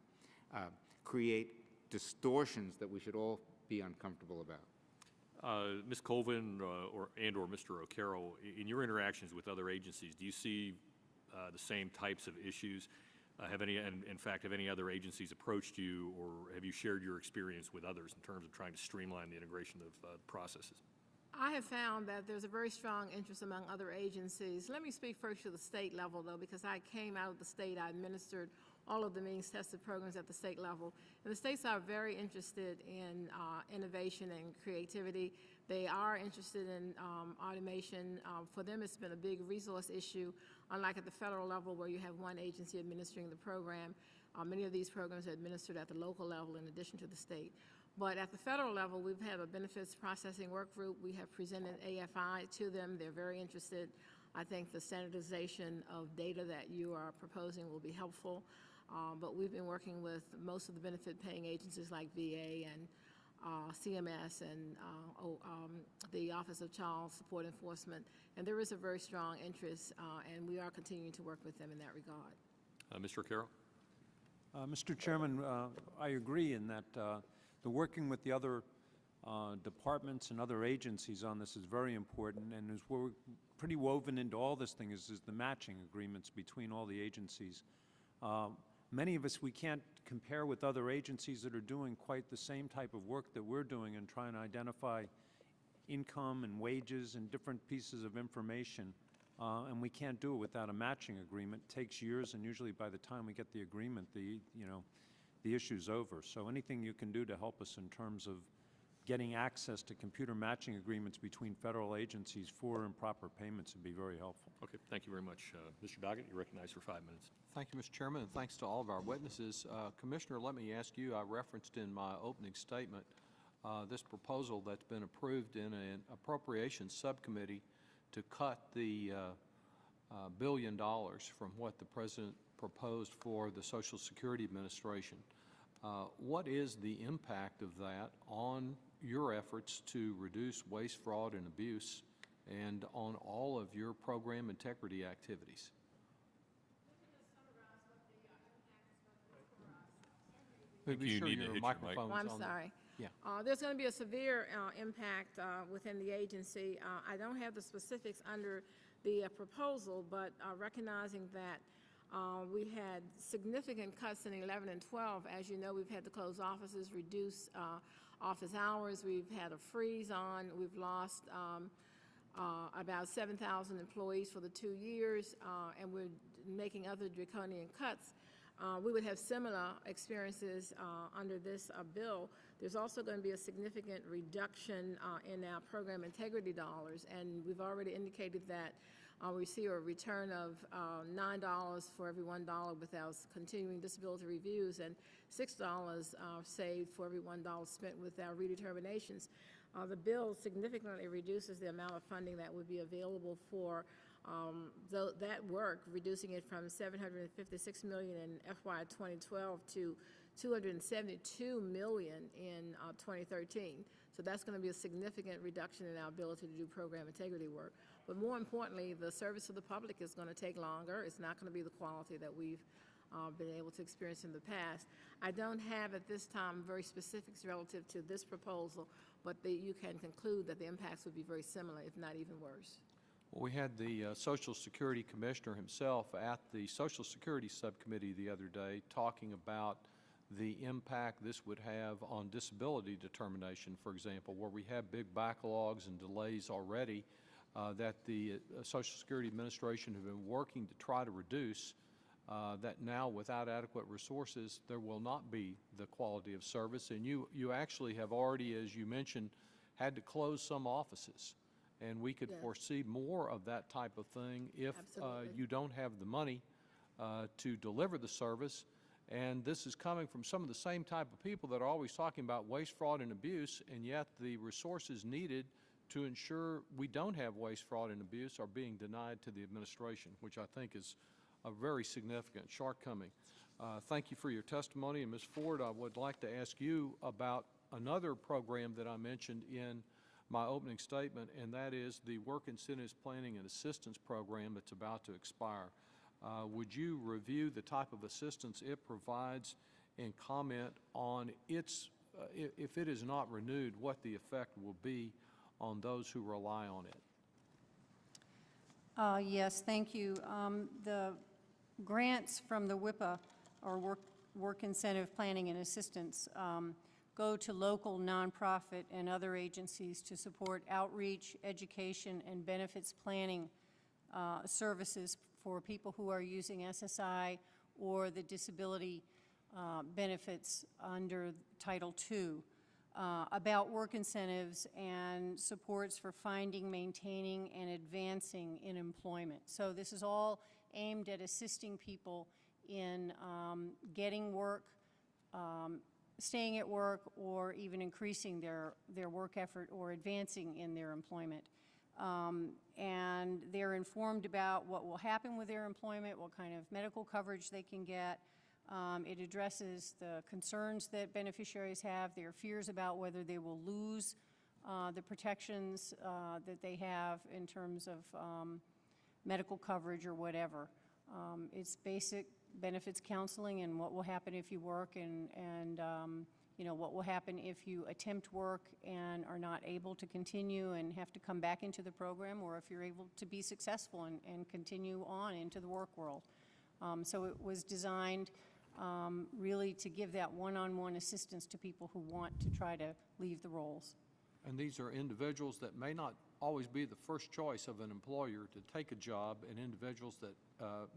create distortions that we should all be uncomfortable about. Ms. Colvin or Mr. O'Carroll, in your interactions with other agencies, do you see the same types of issues? Have any other agencies approached you, or have you shared your experience with others in terms of trying to streamline the integration of processes? I have found that there's a very strong interest among other agencies. Let me speak first to the state level, though, because I came out of the state. I administered all of the means-tested programs at the state level. And the states are very interested in innovation and creativity. They are interested in automation. For them, it's been a big resource issue, unlike at the federal level where you have one agency administering the program. Many of these programs are administered at the local level in addition to the state. But at the federal level, we've had a benefits processing work group. We have presented AFI to them. They're very interested. I think the standardization of data that you are proposing will be helpful. But we've been working with most of the benefit-paying agencies like VA and CMS and the Office of Child Support Enforcement. And there is a very strong interest, and we are continuing to work with them in that regard. Mr. O'Carroll? Mr. Chairman, I agree in that the working with the other departments and other agencies on this is very important, and as we're pretty woven into all this thing is the matching agreements between all the agencies. Many of us, we can't compare with other agencies that are doing quite the same type of work that we're doing and trying to identify income and wages and different pieces of information, and we can't do it without a matching agreement. It takes years, and usually by the time we get the agreement, the issue's over. So anything you can do to help us in terms of getting access to computer matching agreements between federal agencies for improper payments would be very helpful. Okay, thank you very much. Mr. Doggett, you're recognized for 5 minutes. Thank you, Mr. Chairman, and thanks to all of our witnesses. Commissioner, let me ask you, I referenced in my opening statement this proposal that's been approved in an appropriations subcommittee to cut the $1 billion from what the President proposed for the Social Security Administration. What is the impact of that on your efforts to reduce waste, fraud, and abuse, and on all of your program integrity activities? You need to hit your mic. Oh, I'm sorry. Yeah. There's going to be a severe impact within the agency. I don't have the specifics under the proposal, but recognizing that We had significant cuts in 11 and 12. As you know, we've had to close offices, reduce office hours. We've had a freeze on. We've lost about 7,000 employees for the 2 years, and we're making other draconian cuts. We would have similar experiences under this bill. There's also going to be a significant reduction in our program integrity dollars, and we've already indicated that we see a return of $9 for every $1 with our continuing disability reviews and $6 saved for every $1 spent with our redeterminations. The bill significantly reduces the amount of funding that would be available for that work, reducing it from $756 million in FY 2012 to $272 million in 2013. So that's going to be a significant reduction in our ability to do program integrity work. But more importantly, the service to the public is going to take longer. It's not going to be the quality that we've been able to experience in the past. I don't have at this time very specifics relative to this proposal, but you can conclude that the impacts would be very similar, if not even worse. Well, we had the Social Security Commissioner himself at the Social Security Subcommittee the other day talking about the impact this would have on disability determination, for example, where we have big backlogs and delays already that the Social Security Administration have been working to try to reduce, that now without adequate resources, there will not be the quality of service. And you actually have already, as you mentioned, had to close some offices. And we could foresee more of that type of thing if you don't have the money to deliver the service. And this is coming from some of the same type of people that are always talking about waste, fraud, and abuse, and yet the resources needed to ensure we don't have waste, fraud, and abuse are being denied to the administration, which I think is a very significant shortcoming. Thank you for your testimony. And Ms. Ford, I would like to ask you about another program that I mentioned in my opening statement, and that is the Work Incentives Planning and Assistance Program that's about to expire. Would you review the type of assistance it provides and comment on its, if it is not renewed, what the effect will be on those who rely on it? Yes, thank you. The grants from the WIPA, or Work Incentive Planning and Assistance, go to local nonprofit and other agencies to support outreach, education, and benefits planning services for people who are using SSI or the disability benefits under Title II, about work incentives and supports for finding, maintaining, and advancing in employment. So this is all aimed at assisting people in getting work, staying at work, or even increasing their work effort or advancing in their employment. And they're informed about what will happen with their employment, what kind of medical coverage they can get. It addresses the concerns that beneficiaries have, their fears about whether they will lose the protections that they have in terms of medical coverage or whatever. It's basic benefits counseling and what will happen if you work, and you know, what will happen if you attempt work and are not able to continue and have to come back into the program, or if you're able to be successful and continue on into the work world. So it was designed really to give that one-on-one assistance to people who want to try to leave the roles. And these are individuals that may not always be the first choice of an employer to take a job, and individuals that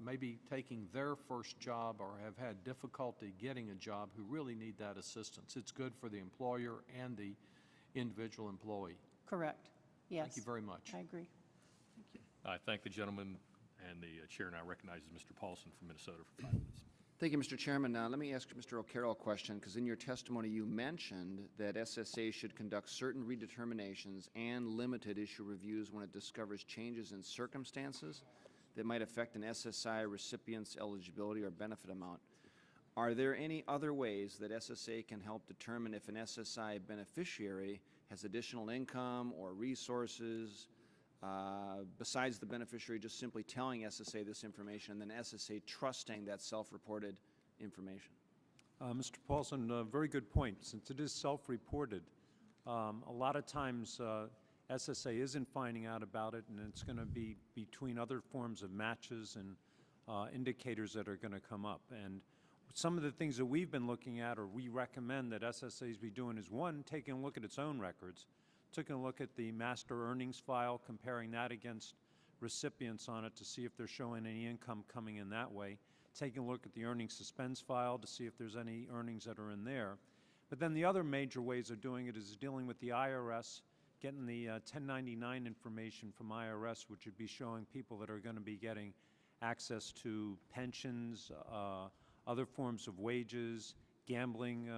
may be taking their first job or have had difficulty getting a job who really need that assistance. It's good for the employer and the individual employee. Correct. Yes. Thank you very much. I agree. Thank you. I thank the gentleman, and the chair now recognizes Mr. Paulson from Minnesota for 5 minutes. Thank you, Mr. Chairman. Let me ask Mr. O'Carroll a question, because in your testimony you mentioned that SSA should conduct certain redeterminations and limited issue reviews when it discovers changes in circumstances that might affect an SSI recipient's eligibility or benefit amount. Are there any other ways that SSA can help determine if an SSI beneficiary has additional income or resources besides the beneficiary just simply telling SSA this information and then SSA trusting that self-reported information? Mr. Paulson, very good point. Since it is self-reported, a lot of times SSA isn't finding out about it, and it's going to be between other forms of matches and indicators that are going to come up. And some of the things that we've been looking at, or we recommend that SSAs be doing, is one, taking a look at its own records, taking a look at the master earnings file, comparing that against recipients on it to see if they're showing any income coming in that way, taking a look at the earnings suspense file to see if there's any earnings that are in there. But then the other major ways of doing it is dealing with the IRS, getting the 1099 information from IRS, which would be showing people that are going to be getting access to pensions, other forms of wages, gambling,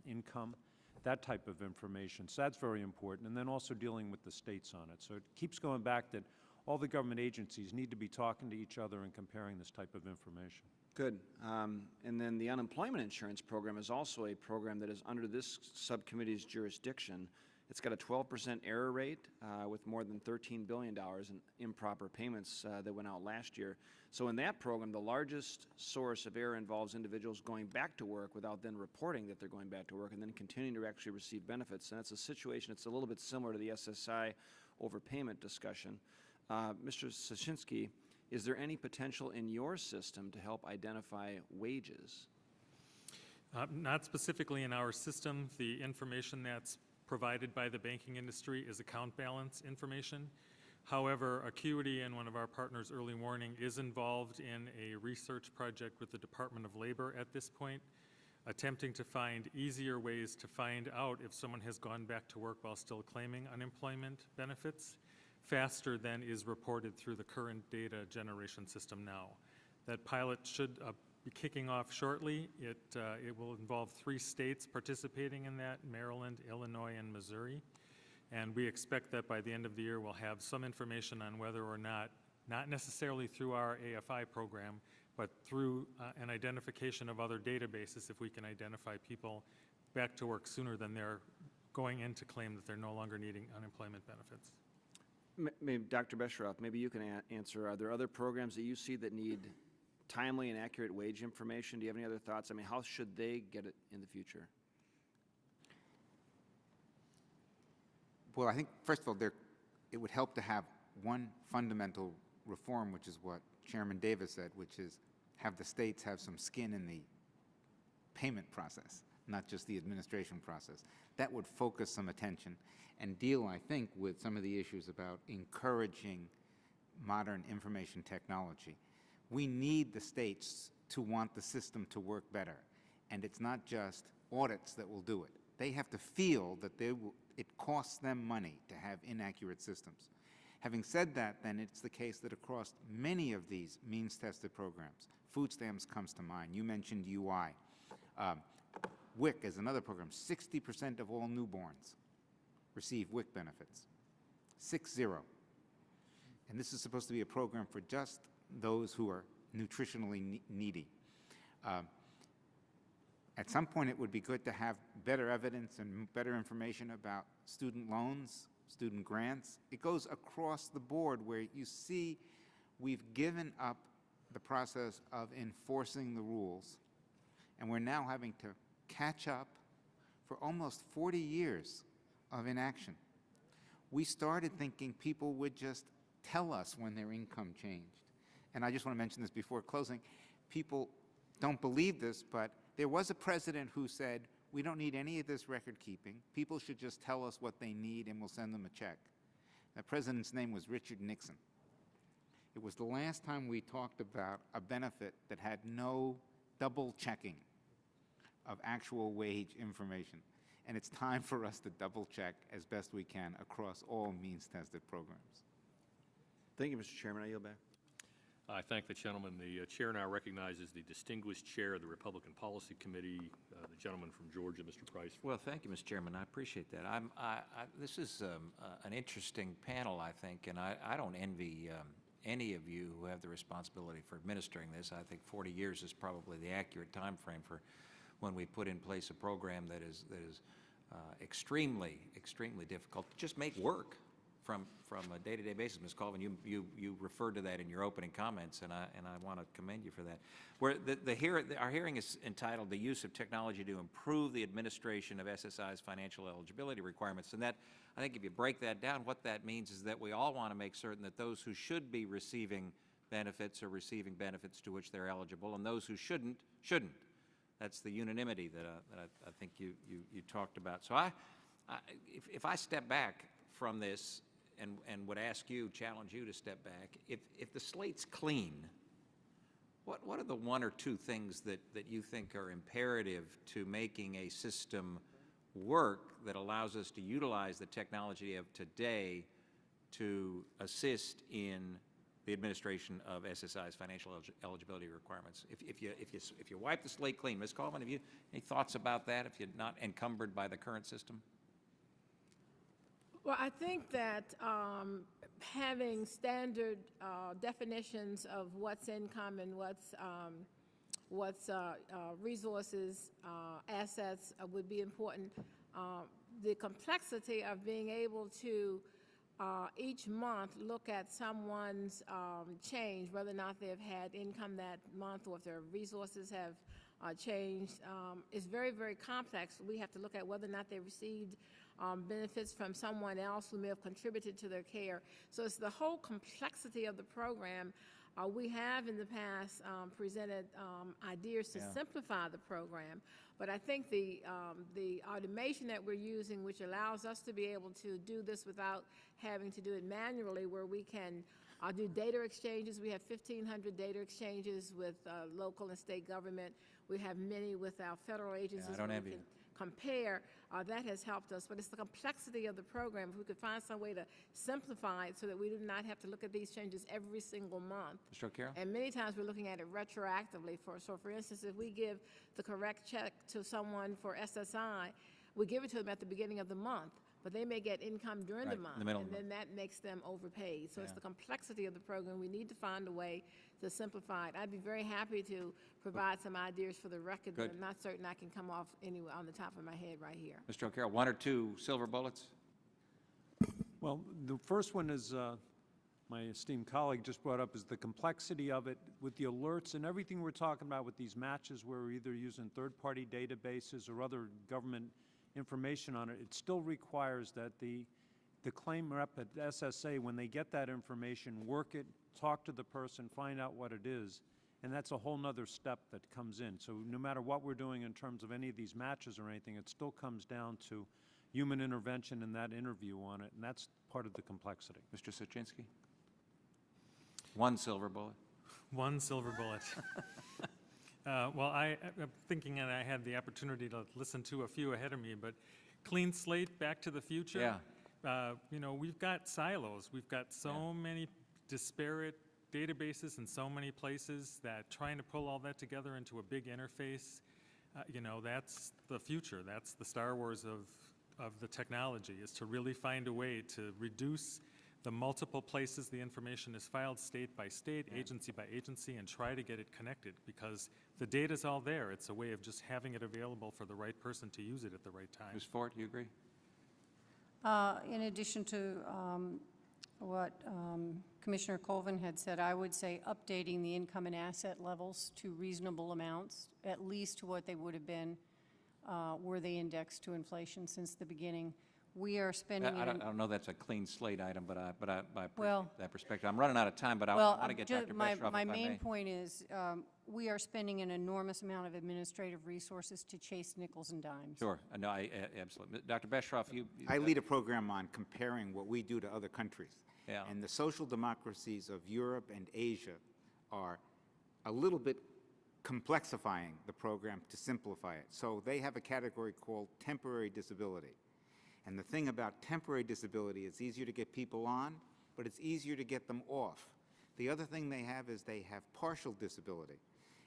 income, that type of information. So that's very important. And then also dealing with the states on it. So it keeps going back that all the government agencies need to be talking to each other and comparing this type of information. Good. And then the unemployment insurance program is also a program that is under this subcommittee's jurisdiction. It's got a 12% error rate with more than $13 billion in improper payments that went out last year. So in that program, the largest source of error involves individuals going back to work without then reporting that they're going back to work and then continuing to actually receive benefits. And it's a situation that's a little bit similar to the SSI overpayment discussion. Mr. Soshinsky, is there any potential in your system to help identify wages? Not specifically in our system. The information that's provided by the banking industry is account balance information. However, Acuity and one of our partners, Early Warning, is involved in a research project with the Department of Labor at this point, attempting to find easier ways to find out if someone has gone back to work while still claiming unemployment benefits faster than is reported through the current data generation system now. That pilot should be kicking off shortly. It will involve 3 states participating in that: Maryland, Illinois, and Missouri. And we expect that by the end of the year we'll have some information on whether or not necessarily through our AFI program, but through an identification of other databases, if we can identify people back to work sooner than they're going in to claim that they're no longer needing unemployment benefits. Maybe Dr. Besheroff, maybe you can answer. Are there other programs that you see that need timely and accurate wage information? Do you have any other thoughts? I mean, how should they get it in the future? Well, I think, first of all, it would help to have one fundamental reform, which is what Chairman Davis said, which is have the states have some skin in the payment process, not just the administration process. That would focus some attention and deal, I think, with some of the issues about encouraging modern information technology. We need the states to want the system to work better, and it's not just audits that will do it. They have to feel that it costs them money to have inaccurate systems. Having said that, then it's the case that across many of these means-tested programs, food stamps comes to mind. You mentioned UI. WIC is another program. 60% of all newborns receive WIC benefits. 60. And this is supposed to be a program for just those who are nutritionally needy. At some point, it would be good to have better evidence and better information about student loans, student grants. It goes across the board where you see we've given up the process of enforcing the rules, and we're now having to catch up for almost 40 years of inaction. We started thinking people would just tell us when their income changed. And I just want to mention this before closing. People don't believe this, but there was a president who said, we don't need any of this record keeping. People should just tell us what they need and we'll send them a check. That president's name was Richard Nixon. It was the last time we talked about a benefit that had no double checking of actual wage information. And it's time for us to double check as best we can across all means-tested programs. Thank you, Mr. Chairman. I yield back. I thank the gentleman. The chair now recognizes the distinguished chair of the Republican Policy Committee, the gentleman from Georgia, Mr. Price. Well, thank you, Mr. Chairman. I appreciate that. This is an interesting panel, I think, and I don't envy any of you who have the responsibility for administering this. I think 40 years is probably the accurate time frame for when we put in place a program that is extremely difficult to just make work from a day-to-day basis. Ms. Colvin, you referred to that in your opening comments, and I want to commend you for that. Where our hearing is entitled "The Use of Technology to Improve the Administration of SSI's Financial Eligibility Requirements," and that, I think, if you break that down, what that means is that we all want to make certain that those who should be receiving benefits are receiving benefits to which they're eligible, and those who shouldn't, shouldn't. That's the unanimity that I think you talked about. So if I step back from this and would ask you, challenge you to step back, if the slate's clean, what are the one or two things that you think are imperative to making a system work that allows us to utilize the technology of today to assist in the administration of SSI's financial eligibility requirements? If you wipe the slate clean, Ms. Coleman, have you any thoughts about that if you're not encumbered by the current system? Well, I think that having standard definitions of what's income and what's resources, assets would be important. The complexity of being able to each month look at someone's change, whether or not they've had income that month or if their resources have changed, is very, very complex. We have to look at whether or not they received benefits from someone else who may have contributed to their care. So it's the whole complexity of the program. We have in the past presented ideas to simplify the program, but I think the automation that we're using, which allows us to be able to do this without having to do it manually, where we can do data exchanges. We have 1,500 data exchanges with local and state government. We have many with our federal agencies. I don't where envy we can you. compare. That has helped us, but it's the complexity of the program. If we could find some way to simplify it so that we do not have to look at these changes every single month. Mr. O'Carroll? And many times we're looking at it retroactively. So for instance, if we give the correct check to someone for SSI, we give it to them at the beginning of the month, but they may get income during Right, the month, in the middle of and the then that makes them overpaid. So it's Yeah. the complexity of the program. We need to find a way to simplify it. I'd be very happy to provide some ideas for the record, but Good. I'm not certain I can come off anywhere on the top of my head right here. Mr. O'Carroll, one or two silver bullets? Well, the first one is, my esteemed colleague just brought up, is the complexity of it with the alerts and everything we're talking about with these matches where we're either using third-party databases or other government information on it. It still requires that the claim rep at SSA, when they get that information, work it, talk to the person, find out what it is, and that's a whole nother step that comes in. So no matter what we're doing in terms of any of these matches or anything, it still comes down to human intervention in that interview on it, and that's part of the complexity. Mr. Suchinsky? One silver bullet. One silver bullet. Well, I'm thinking, and I had the opportunity to listen to a few ahead of me, but clean slate, back to the future. Yeah. You know, we've got silos. We've got so many disparate databases in so many places that trying to pull all that together into a big interface, you know, that's the future. That's the Star Wars of the technology, is to really find a way to reduce the multiple places the information is filed state by state, agency by agency, and try to get it connected, because the data's all there. It's a way of just having it available for the right person to use it at the right time. Ms. Fort, do you agree? In addition to what Commissioner Colvin had said, I would say updating the income and asset levels to reasonable amounts, at least to what they would have been were they indexed to inflation since the beginning. We are spending. I don't know that's a clean slate item, but I appreciate Well- that perspective. I'm running out of time, but I Well, want to get ju- Dr. my, Bestroff, if my I main may. point is we are spending an enormous amount of administrative resources to chase nickels and dimes. Sure. No, absolutely. Dr. Bestroff, I lead a program on comparing what we do to other countries. Yeah. And the social democracies of Europe and Asia are a little bit complexifying the program to simplify it. So they have a category called temporary disability. And the thing about temporary disability, it's easier to get people on, but it's easier to get them off. The other thing they have is they have partial disability.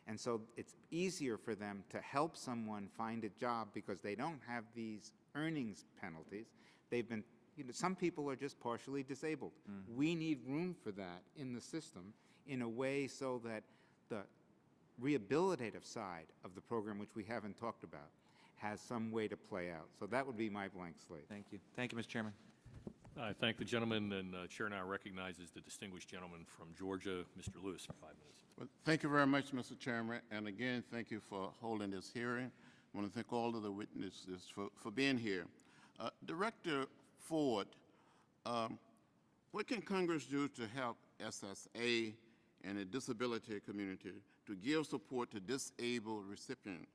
And so it's easier for them to help someone find a job because they don't have these earnings penalties. They've been, you know, some people are just partially disabled. We need room for that in the system in a way so that the rehabilitative side of the program, which we haven't talked about, has some way to play out. So that would be my blank slate. Thank you. Thank you, Mr. Chairman. I thank the gentleman, and Chair now recognizes the distinguished gentleman from Georgia, Mr. Lewis, for 5 minutes. Well, thank you very much, Mr. Chairman, and again, thank you for holding this hearing. I want to thank all of the witnesses for being here. Director Ford, what can Congress do to help SSA and the disability community to give support to disabled recipients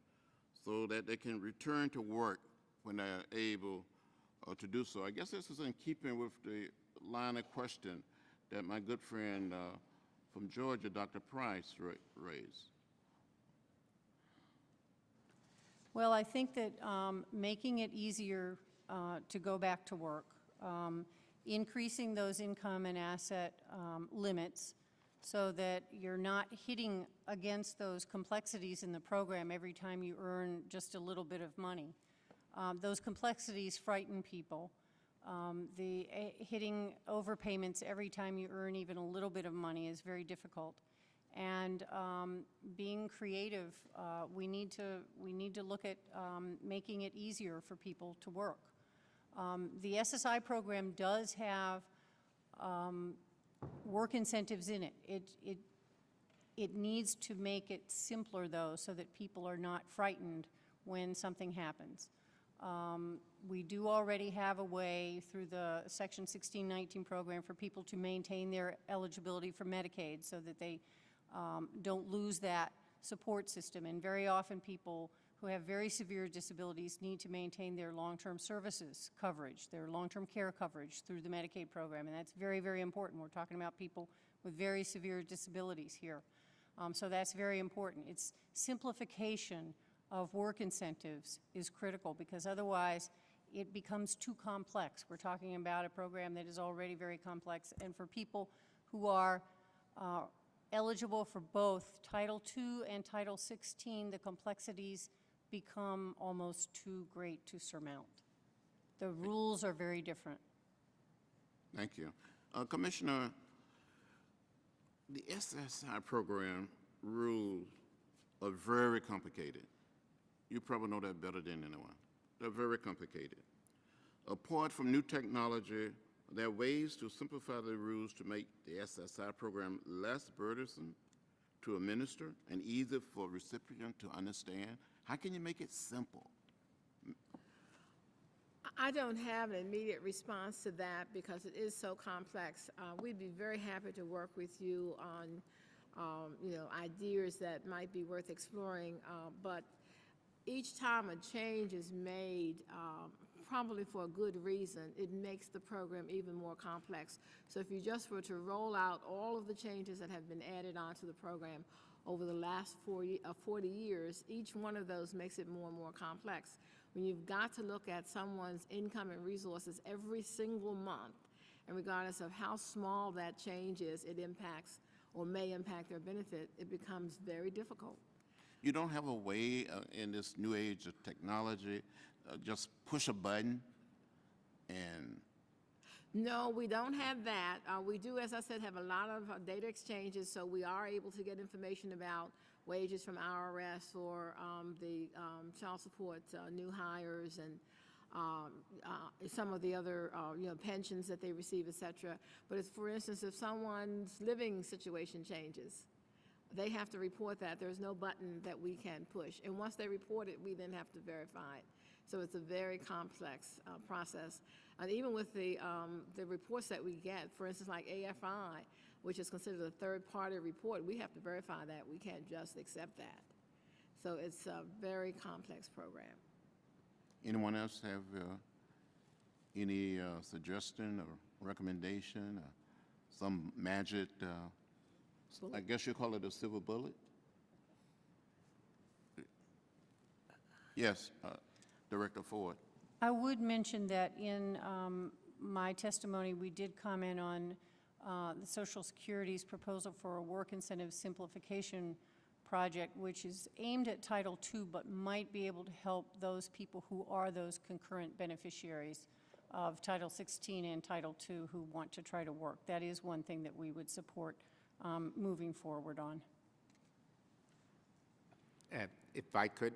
so that they can return to work when they're able to do so. I guess this is in keeping with the line of question that my good friend from Georgia, Dr. Price, raised. Well, I think that making it easier to go back to work, increasing those income and asset limits so that you're not hitting against those complexities in the program every time you earn just a little bit of money. Those complexities frighten people. Hitting overpayments every time you earn even a little bit of money is very difficult. And being creative, we need to look at making it easier for people to work. The SSI program does have work incentives in it. It needs to make it simpler, though, so that people are not frightened when something happens. We do already have a way through the Section 1619 program for people to maintain their eligibility for Medicaid so that they don't lose that support system. And very often people who have very severe disabilities need to maintain their long-term services coverage, their long-term care coverage through the Medicaid program, and that's very, very important. We're talking about people with very severe disabilities here. So that's very important. It's simplification of work incentives is critical, because otherwise it becomes too complex. We're talking about a program that is already very complex, and for people who are eligible for both Title II and Title 16, the complexities become almost too great to surmount. The rules are very different. Thank you. Commissioner, the SSI program rules are very complicated. You probably know that better than anyone. They're very complicated. Apart from new technology, there are ways to simplify the rules to make the SSI program less burdensome to administer and easier for recipients to understand. How can you make it simple? I don't have an immediate response to that because it is so complex. We'd be very happy to work with you on, ideas that might be worth exploring. But each time a change is made, probably for a good reason, it makes the program even more complex. So if you just were to roll out all of the changes that have been added onto the program over the last 40 years, each one of those makes it more and more complex. When you've got to look at someone's income and resources every single month, and regardless of how small that change is, it impacts or may impact their benefit, it becomes very difficult. You don't have a way in this new age of technology, just push a button and... No, we don't have that. We do, as I said, have a lot of data exchanges, so we are able to get information about wages from IRS or the child support new hires and some of the other pensions that they receive, et cetera. But if, for instance, if someone's living situation changes, they have to report that. There's no button that we can push. And once they report it, we then have to verify it. So it's a very complex process. And even with the reports that we get, for instance, like AFI, which is considered a third-party report, we have to verify that. We can't just accept that. So it's a very complex program. Anyone else have any suggestion or recommendation, or some magic, I guess you call it a silver bullet? Yes, Director Ford. I would mention that in my testimony, we did comment on the Social Security's proposal for a work incentive simplification project, which is aimed at Title II, but might be able to help those people who are those concurrent beneficiaries of Title 16 and Title II who want to try to work. That is one thing that we would support moving forward on. If I could,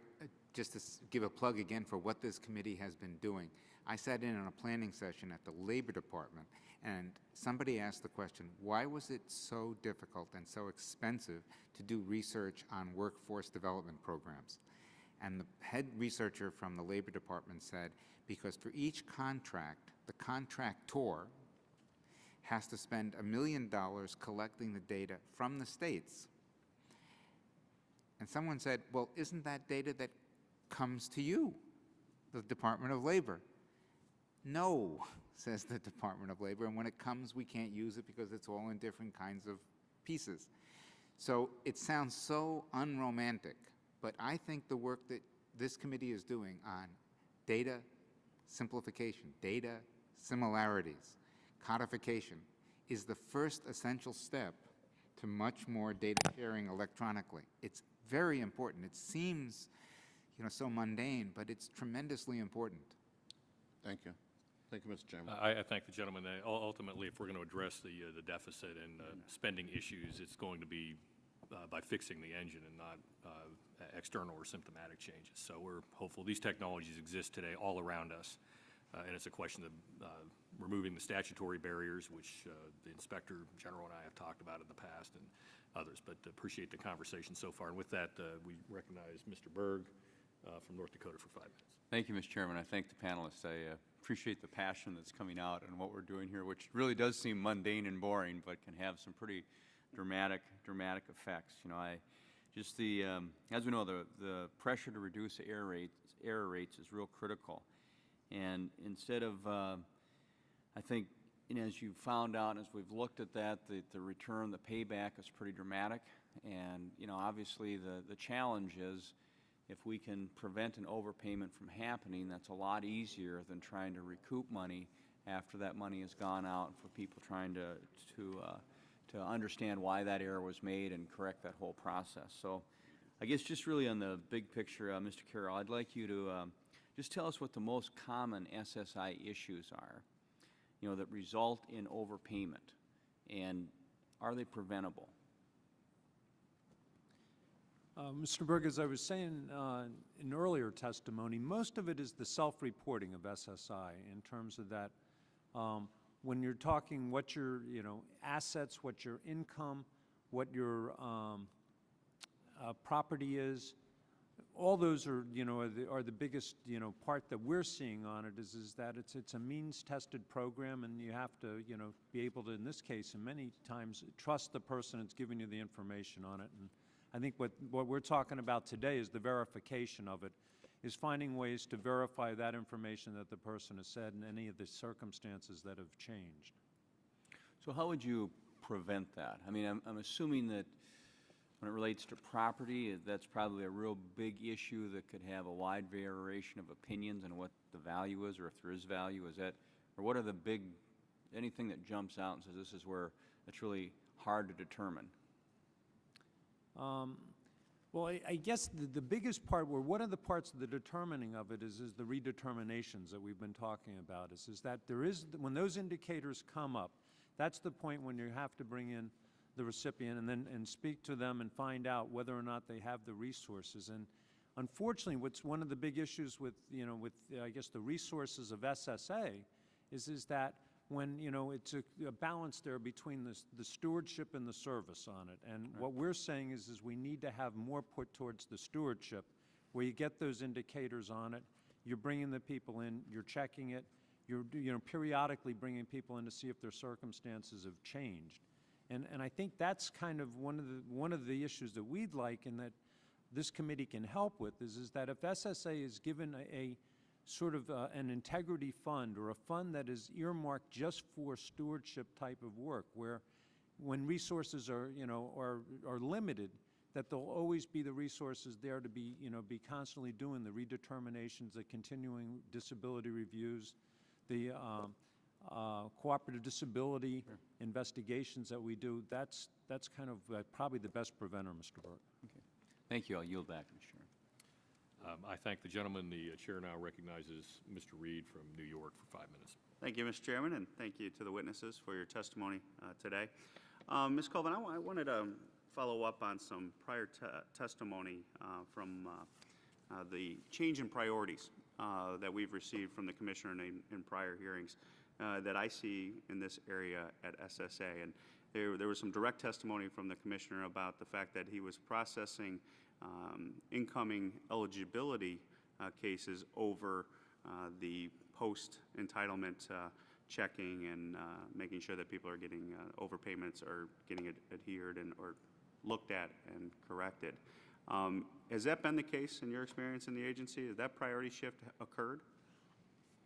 just to give a plug again for what this committee has been doing. I sat in on a planning session at the Labor Department, and somebody asked the question, why was it so difficult and so expensive to do research on workforce development programs? And the head researcher from the Labor Department said, because for each contract, the contractor has to spend $1 million collecting the data from the states. And someone said, well, isn't that data that comes to you, the Department of Labor? No, says the Department of Labor, and when it comes, we can't use it because it's all in different kinds of pieces. So it sounds so unromantic, but I think the work that this committee is doing on data simplification, data similarities, codification, is the first essential step to much more data sharing electronically. It's very important. It seems, so mundane, but it's tremendously important. Thank you. Thank you, Mr. Chairman. I thank the gentleman. Ultimately, if we're going to address the deficit and spending issues, it's going to be by fixing the engine and not external or symptomatic changes. So we're hopeful. These technologies exist today all around us, and it's a question of removing the statutory barriers, which the Inspector General and I have talked about in the past, and others. But appreciate the conversation so far. And with that, we recognize Mr. Berg from North Dakota for 5 minutes. Thank you, Mr. Chairman. I thank the panelists. I appreciate the passion that's coming out and what we're doing here, which really does seem mundane and boring, but can have some pretty dramatic effects. As we know, the pressure to reduce error rates is real critical. And instead of, I think, as you found out, as we've looked at that, the return, the payback is pretty dramatic. And, obviously the challenge is, if we can prevent an overpayment from happening, that's a lot easier than trying to recoup money after that money has gone out, and for people trying to understand why that error was made and correct that whole process. So I guess just really on the big picture, Mr. Carroll, I'd like you to just tell us what the most common SSI issues are, that result in overpayment, and are they preventable? Mr. Berg, as I was saying in earlier testimony, most of it is the self-reporting of SSI in terms of that when you're talking what your assets, what your income, what your property is, all those are are the biggest part that we're seeing on it is that it's a means-tested program, and you have to be able to, in this case and many times, trust the person that's giving you the information on it. And I think what we're talking about today is the verification of it, is finding ways to verify that information that the person has said and any of the circumstances that have changed. So how would you prevent that? I mean, I'm assuming that when it relates to property, that's probably a real big issue that could have a wide variation of opinions on what the value is, or if there is value. Is that, or what are the big, anything that jumps out and says this is where it's really hard to determine? Well, I guess the biggest part, where one of the parts of the determining of it is the redeterminations that we've been talking about, is that there is, when those indicators come up, that's the point when you have to bring in the recipient and speak to them and find out whether or not they have the resources. And unfortunately, what's one of the big issues with, I guess the resources of SSA is that when, it's a balance there between the stewardship and the service on it. And right. What we're saying is we need to have more put towards the stewardship, where you get those indicators on it, you're bringing the people in, you're checking it, you're periodically bringing people in to see if their circumstances have changed. And I think that's kind of one of the issues that we'd like, and that this committee can help with, is that if SSA is given a sort of an integrity fund, or a fund that is earmarked just for stewardship type of work, where when resources are limited, that there'll always be the resources there to be constantly doing the redeterminations, the continuing disability reviews, the cooperative disability investigations that we do. That's kind of probably the best preventer, Mr. Burke. Okay. Thank you. I'll yield back, Mr. Chairman. I thank the gentleman. The chair now recognizes Mr. Reed from New York for 5 minutes. Thank you, Mr. Chairman, and thank you to the witnesses for your testimony today. Ms. Colvin, I wanted to follow up on some prior testimony from the change in priorities that we've received from the Commissioner in prior hearings that I see in this area at SSA. And there was some direct testimony from the Commissioner about the fact that he was processing incoming eligibility cases over the post-entitlement checking and making sure that people are getting overpayments are getting adhered and or looked at and corrected. Has that been the case in your experience in the agency? Has that priority shift occurred?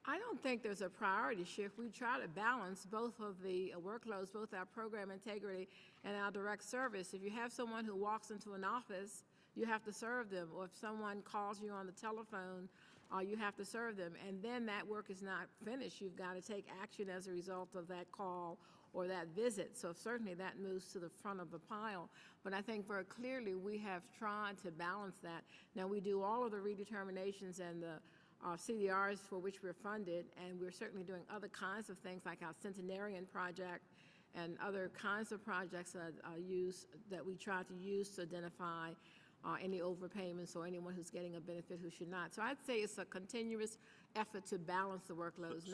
I don't think there's a priority shift. We try to balance both of the workloads, both our program integrity and our direct service. If you have someone who walks into an office, you have to serve them. Or if someone calls you on the telephone, you have to serve them. And then that work is not finished. You've got to take action as a result of that call or that visit. So certainly that moves to the front of the pile. But I think very clearly we have tried to balance that. Now, we do all of the redeterminations and the CDRs for which we're funded, and we're certainly doing other kinds of things like our centenarian project and other kinds of projects that we try to use to identify any overpayments or anyone who's getting a benefit who should not. So I'd say it's a continuous effort to balance the workloads.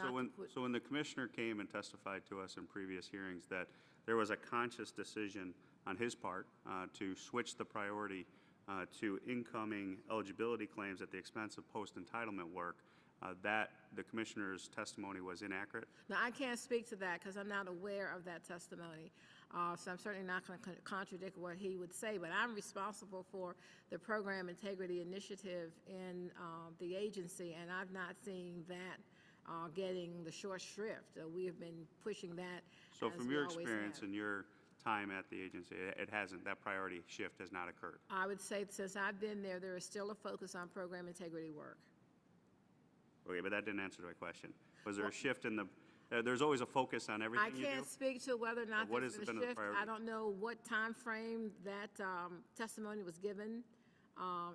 So when the commissioner came and testified to us in previous hearings that there was a conscious decision on his part to switch the priority to incoming eligibility claims at the expense of post-entitlement work, that the commissioner's testimony was inaccurate? Now, I can't speak to that because I'm not aware of that testimony. So I'm certainly not going to contradict what he would say, but I'm responsible for the Program Integrity Initiative in the agency, and I've not seen that getting the short shrift. We have been pushing that. So from your experience and your time at the agency, it hasn't, that priority shift has not occurred? I would say since I've been there, there is still a focus on program integrity work. Okay, but that didn't answer my question. Was there a shift in the, there's always a focus on everything you do? I can't speak to whether or not What there's has been been a the shift. priority? I don't know what time frame that testimony was given.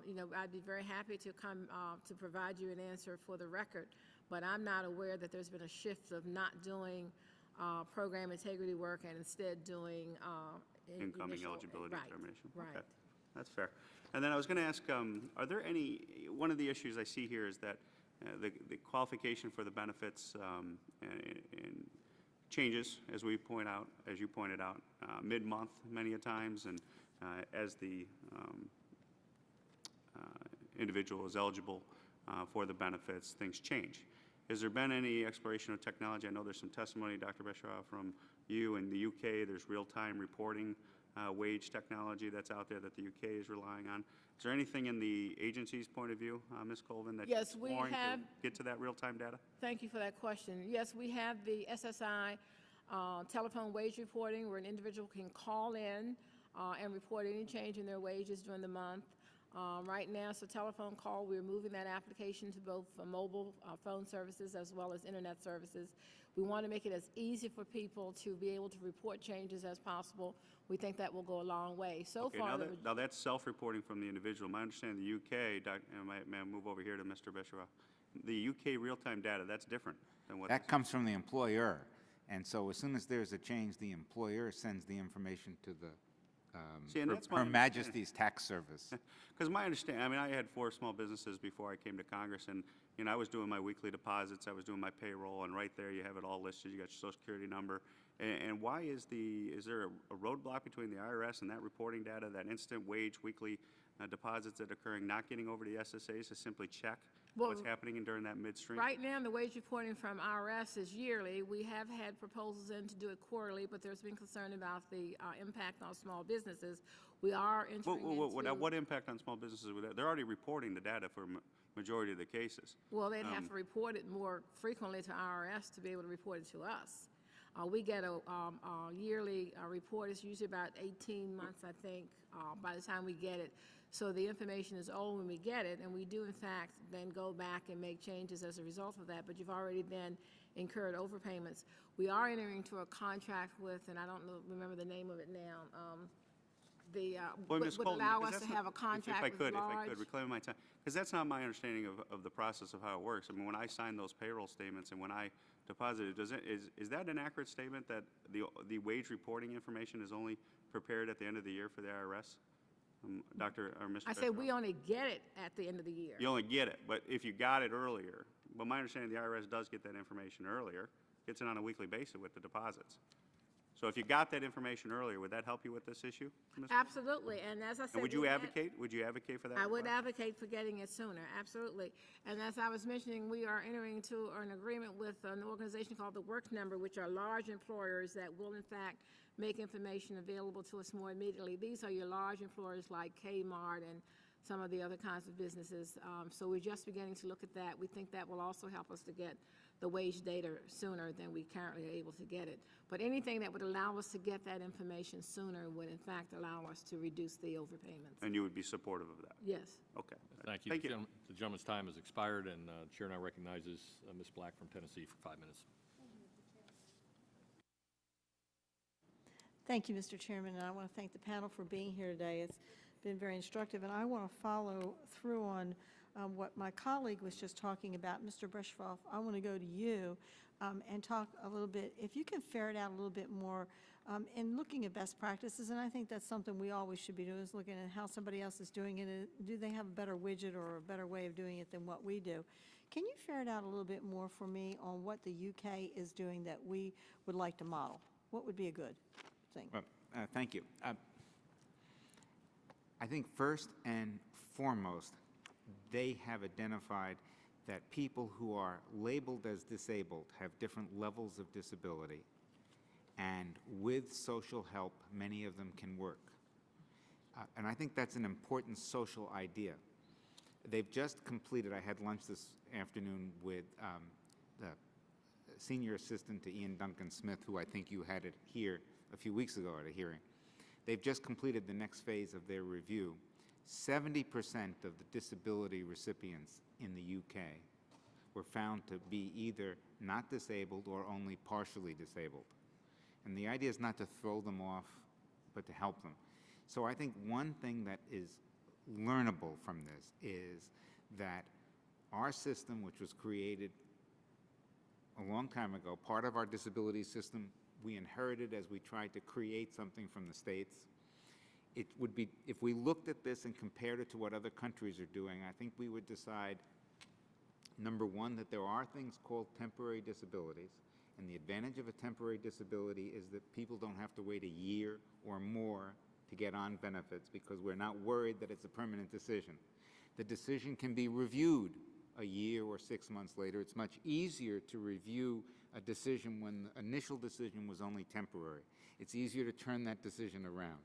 You know, I'd be very happy to come to provide you an answer for the record, but I'm not aware that there's been a shift of not doing program integrity work and instead doing Incoming eligibility determination. Right. Okay. That's fair. And then I was going to ask, are there any, one of the issues I see here is that the qualification for the benefits and changes, as we point out, as you pointed out, mid-month many a times, and as the individual is eligible for the benefits, things change. Has there been any exploration of technology? I know there's some testimony, Dr. Beshaw, from you in the UK. There's real-time reporting wage technology that's out there that the UK is relying on. Is there anything in the agency's point of view, Ms. Colvin, that Yes, you're we exploring have. to get to that real-time data? Thank you for that question. Yes, we have the SSI telephone wage reporting where an individual can call in and report any change in their wages during the month. Right now, it's a telephone call. We're moving that application to both mobile phone services as well as internet services. We want to make it as easy for people to be able to report changes as possible. We think that will go a long way. So Okay, far, now that's self-reporting from the individual. My understanding, the UK, may I move over here to Mr. Beshaw? The UK real-time data, that's different than what... That comes from the employer. And so as soon as there's a change, the employer sends the information to the See, and that's my Her understanding. Majesty's Tax Service. Because my understanding, I mean, I had 4 small businesses before I came to Congress, and, you know, I was doing my weekly deposits, I was doing my payroll, and right there you have it all listed. You got your Social Security number. And why is there a roadblock between the IRS and that reporting data, that instant wage weekly deposits that are occurring, not getting over to the SSAs to simply check what's happening during that midstream? right now, the wage reporting from IRS is yearly. We have had proposals in to do it quarterly, but there's been concern about the impact on small businesses. We are entering into... What impact on small businesses would that? They're already reporting the data for majority of the cases. Well, they'd have to report it more frequently to IRS to be able to report it to us. We get a yearly report. It's usually about 18 months, I think, by the time we get it. So the information is old when we get it, and we do, in fact, then go back and make changes as a result of that. But you've already then incurred overpayments. We are entering into a contract with, and I don't remember the name of it now, would allow us to have a contract with large... If I could, reclaim my time. Because that's not my understanding of the process of how it works. I mean, when I sign those payroll statements and when I deposit it, is that an accurate statement that the wage reporting information is only prepared at the end of the year for the IRS? Dr. or Mr. I said we only get it at the end of the year. You only get it, but if you got it earlier, but my understanding the IRS does get that information earlier, gets it on a weekly basis with the deposits. So if you got that information earlier, would that help you with this issue, Ms. Absolutely, and as I said. And would you we had- advocate? Would you advocate for that? I would request? advocate for getting it sooner, absolutely. And as I was mentioning, we are entering into an agreement with an organization called the Work Number, which are large employers that will in fact make information available to us more immediately. These are your large employers like Kmart and some of the other kinds of businesses. So we're just beginning to look at that. We think that will also help us to get the wage data sooner than we currently are able to get it. But anything that would allow us to get that information sooner would in fact allow us to reduce the overpayments. And you would be supportive of that? Yes. Okay. Thank you. The gentleman's time has expired, and the Chair now recognizes Ms. Black from Tennessee for 5 minutes. Thank you, Mr. Chairman, and I want to thank the panel for being here today. It's been very instructive, and I want to follow through on what my colleague was just talking about. Mr. Brushvoff, I want to go to you and talk a little bit, if you can ferret out a little bit more in looking at best practices, and I think that's something we always should be doing, is looking at how somebody else is doing it. Do they have a better widget or a better way of doing it than what we do? Can you ferret out a little bit more for me on what the UK is doing that we would like to model? What would be a good thing? Well, thank you. I think first and foremost, they have identified that people who are labeled as disabled have different levels of disability, and with social help, many of them can work. And I think that's an important social idea. They've just completed, I had lunch this afternoon with the senior assistant to Ian Duncan Smith, who I think you had it here a few weeks ago at a hearing. They've just completed the next phase of their review. 70% of the disability recipients in the UK were found to be either not disabled or only partially disabled. And the idea is not to throw them off, but to help them. So I think one thing that is learnable from this is that our system, which was created a long time ago, part of our disability system, we inherited as we tried to create something from the States. It would be, if we looked at this and compared it to what other countries are doing, I think we would decide, number one, that there are things called temporary disabilities, and the advantage of a temporary disability is that people don't have to wait a year or more to get on benefits because we're not worried that it's a permanent decision. The decision can be reviewed a year or 6 months later. It's much easier to review a decision when the initial decision was only temporary. It's easier to turn that decision around.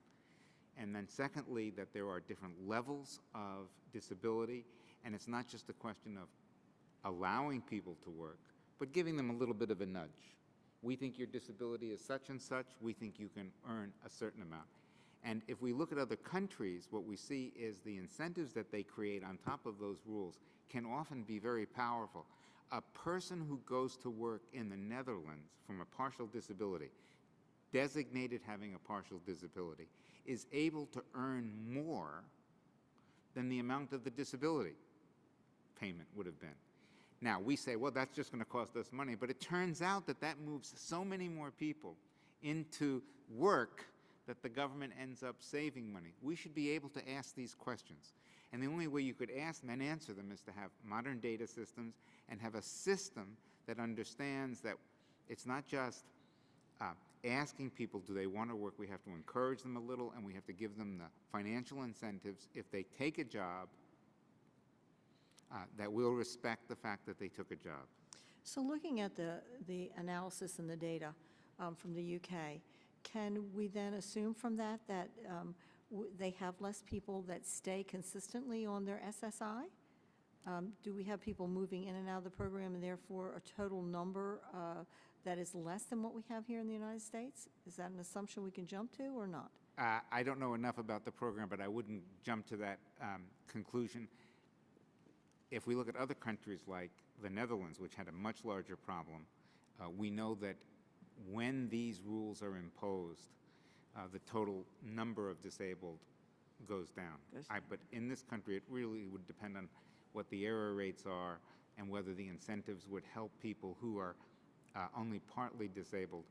And then secondly, that there are different levels of disability, and it's not just a question of allowing people to work, but giving them a little bit of a nudge. We think your disability is such and such, we think you can earn a certain amount. And if we look at other countries, what we see is the incentives that they create on top of those rules can often be very powerful. A person who goes to work in the Netherlands from a partial disability, designated having a partial disability, is able to earn more than the amount of the disability payment would have been. Now, we say, well, that's just going to cost us money, but it turns out that that moves so many more people into work that the government ends up saving money. We should be able to ask these questions. And the only way you could ask them and answer them is to have modern data systems and have a system that understands that it's not just asking people, do they want to work? We have to encourage them a little, and we have to give them the financial incentives if they take a job that will respect the fact that they took a job. So looking at the analysis and the data from the UK, can we then assume from that that they have less people that stay consistently on their SSI? Do we have people moving in and out of the program and therefore a total number that is less than what we have here in the United States? Is that an assumption we can jump to or not? I don't know enough about the program, but I wouldn't jump to that conclusion. If we look at other countries like the Netherlands, which had a much larger problem, we know that when these rules are imposed, the total number of disabled goes down. But in this country, it really would depend on what the error rates are and whether the incentives would help people who are only partly disabled.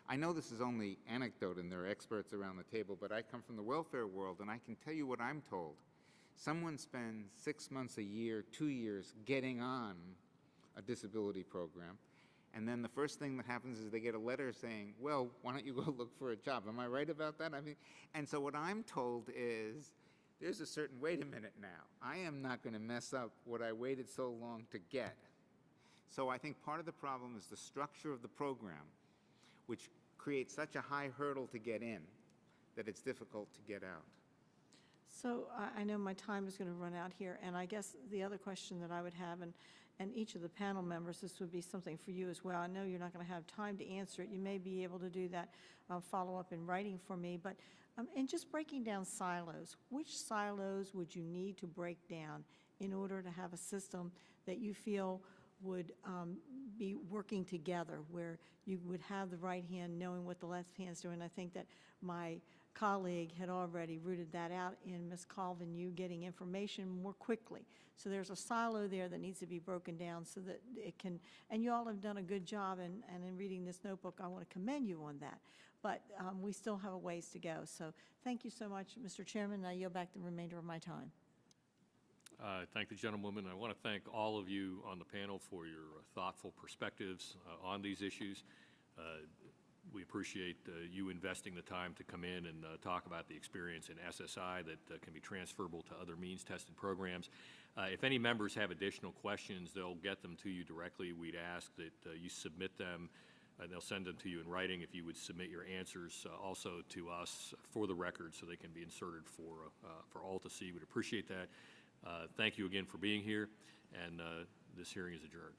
I know this is only anecdote and there are experts around the table, but I come from the welfare world and I can tell you what I'm told. Someone spends 6 months, a year, 2 years getting on a disability program, And then the first thing that happens is they get a letter saying, well, why don't you go look for a job? Am I right about that? I mean, and so what I'm told is, there's a certain, wait a minute now, I am not going to mess up what I waited so long to get. So I think part of the problem is the structure of the program, which creates such a high hurdle to get in that it's difficult to get out. So I know my time is going to run out here, and I guess the other question that I would have, and each of the panel members, this would be something for you as well. I know you're not going to have time to answer it. You may be able to do that follow-up in writing for me, but and just breaking down silos, which silos would you need to break down in order to have a system that you feel would be working together, where you would have the right hand knowing what the left hand's doing? I think that my colleague had already rooted that out in Ms. Colvin, you getting information more quickly. So there's a silo there that needs to be broken down so that it can, and you all have done a good job, and in reading this notebook, I want to commend you on that. But we still have a ways to go. So thank you so much, Mr. Chairman, and I yield back the remainder of my time. Thank the gentlewoman. I want to thank all of you on the panel for your thoughtful perspectives on these issues. We appreciate you investing the time to come in and talk about the experience in SSI that can be transferable to other means-tested programs. If any members have additional questions, they'll get them to you directly. We'd ask that you submit them. They'll send them to you in writing. If you would submit your answers also to us for the record so they can be inserted for all to see. We'd appreciate that. Thank you again for being here, and this hearing is adjourned.